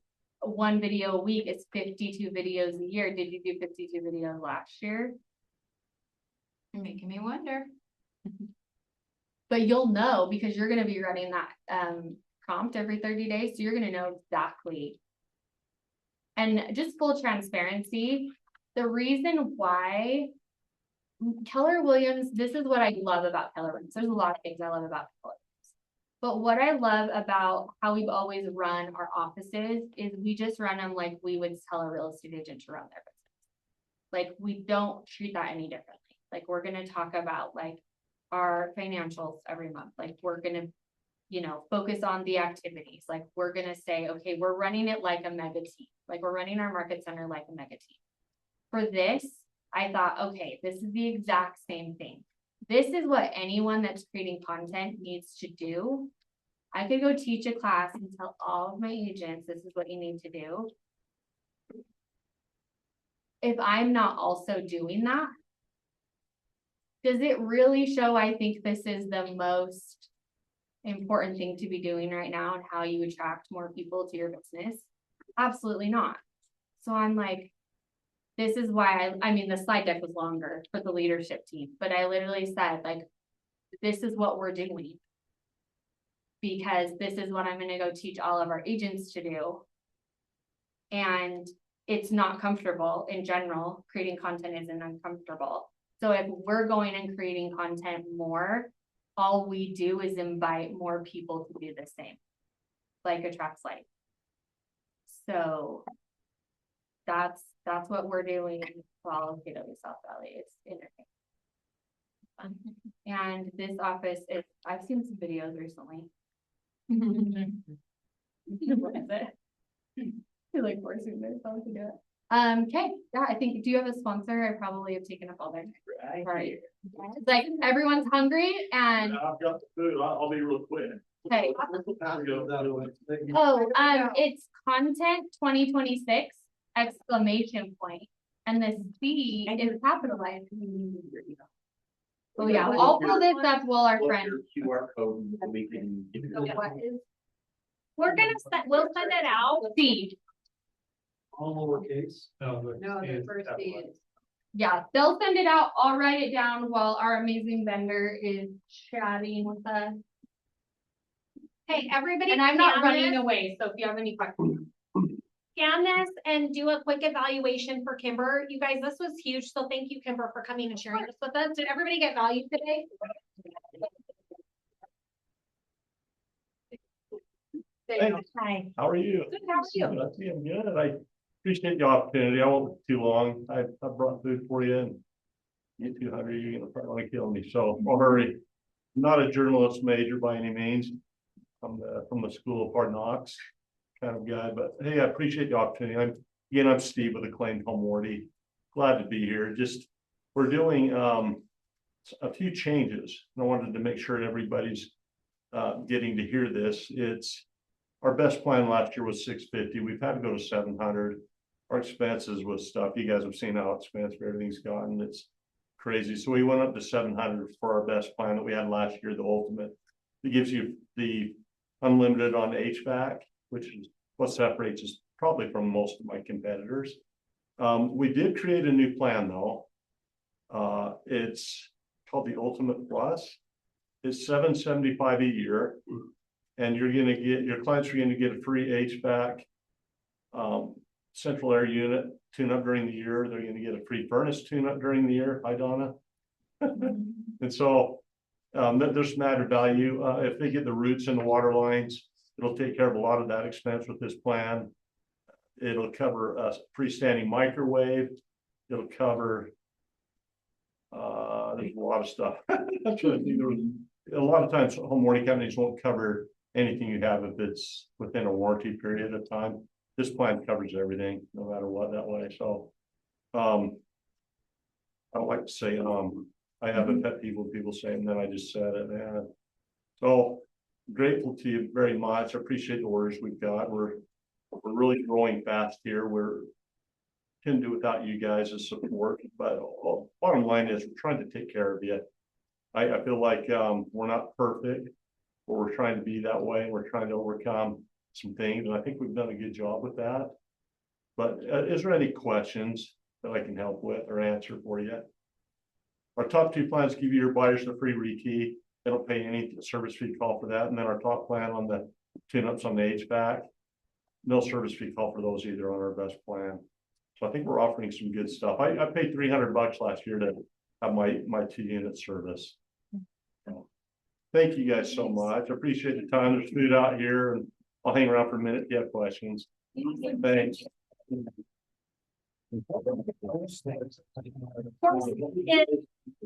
one video a week is 52 videos a year. Did you do 52 videos last year? You're making me wonder. But you'll know, because you're going to be running that prompt every 30 days. So you're going to know exactly. And just full transparency, the reason why Keller Williams, this is what I love about Keller Williams. There's a lot of things I love about Keller Williams. But what I love about how we've always run our offices is we just run them like we would tell a real estate agent to run their business. Like, we don't treat that any differently. Like, we're going to talk about like our financials every month. Like, we're going to, you know, focus on the activities. Like, we're going to say, okay, we're running it like a mega team. Like, we're running our market center like a mega team. For this, I thought, okay, this is the exact same thing. This is what anyone that's creating content needs to do. I could go teach a class and tell all of my agents, this is what you need to do. If I'm not also doing that, does it really show I think this is the most important thing to be doing right now and how you attract more people to your business? Absolutely not. So I'm like, this is why I mean, the slide deck was longer for the leadership team, but I literally said, like, this is what we're doing, because this is what I'm going to go teach all of our agents to do. And it's not comfortable in general. Creating content isn't uncomfortable. So if we're going and creating content more, all we do is invite more people to do the same. Like attracts like. So that's what we're doing for all of KW South Valley. It's entertaining. And this office is, I've seen some videos recently. What is it? You're like forcing myself to do it. Okay, yeah, I think, do you have a sponsor? I probably have taken up all their time. Right. It's like everyone's hungry and I've got the food. I'll be real quick. okay. Oh, it's content 2026 exclamation point, and the C is capitalized. Oh yeah, I'll pull this up while our friend. QR code, we can. We're gonna we'll send it out. C. All lowercase. No, the first D is. Yeah, they'll send it out. I'll write it down while our amazing vendor is chatting with us. Hey, everybody. And I'm not running away, so if you have any questions. scan this and do a quick evaluation for Kimber. You guys, this was huge, so thank you, Kimber, for coming and sharing this with us. Did everybody get value today? Hi. How are you? Good, how are you? I'm good. I appreciate the opportunity. I won't be too long. I brought food for you and you too hungry, you're gonna probably want to kill me. So I'll hurry. I'm not a journalist major by any means. I'm from the School of Hard Knocks kind of guy, but hey, I appreciate the opportunity. I'm Steve with Acclaimed Home Warranty. Glad to be here. Just, we're doing a few changes. I wanted to make sure everybody's getting to hear this. It's our best plan last year was $650. We've had to go to $700. Our expenses with stuff, you guys have seen how expensive everything's gotten. It's crazy. So we went up to $700 for our best plan that we had last year, the ultimate. It gives you the unlimited on HVAC, which is what separates us probably from most of my competitors. We did create a new plan though. It's called the Ultimate Plus. It's $775 a year. And you're gonna get, your clients are gonna get a free HVAC, central air unit tune-up during the year. They're gonna get a free furnace tune-up during the year. Hi, Donna. And so there's some added value. If they get the roots in the water lines, it'll take care of a lot of that expense with this plan. It'll cover a freestanding microwave. It'll cover, there's a lot of stuff. I'm trying to think. A lot of times home warranty companies won't cover anything you have if it's within a warranty period of time. This plan covers everything, no matter what that way. So, I don't like to say, I have a pet peeve when people say, and then I just said it, man. So grateful to you very much. I appreciate the orders we've got. We're really growing fast here. Couldn't do without you guys as support, but bottom line is we're trying to take care of you. I feel like we're not perfect, but we're trying to be that way. We're trying to overcome some things, and I think we've done a good job with that. But is there any questions that I can help with or answer for you? Our top two plans give you your buyers a free rekey. They don't pay any service fee call for that. And then our top plan on the tune-ups on the HVAC, no service fee call for those either on our best plan. So I think we're offering some good stuff. I paid $300 last year to have my 2-unit service. So, thank you guys so much. I appreciate the time. There's food out here, and I'll hang around for a minute if you have questions. Thanks.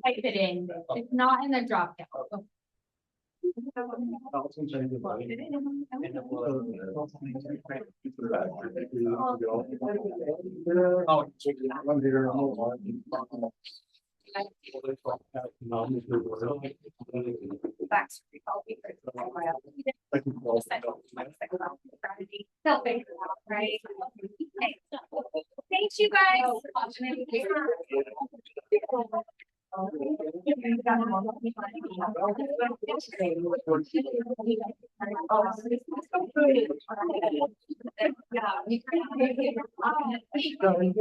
Type it in. It's not in the drop down. Right? Thanks, you guys.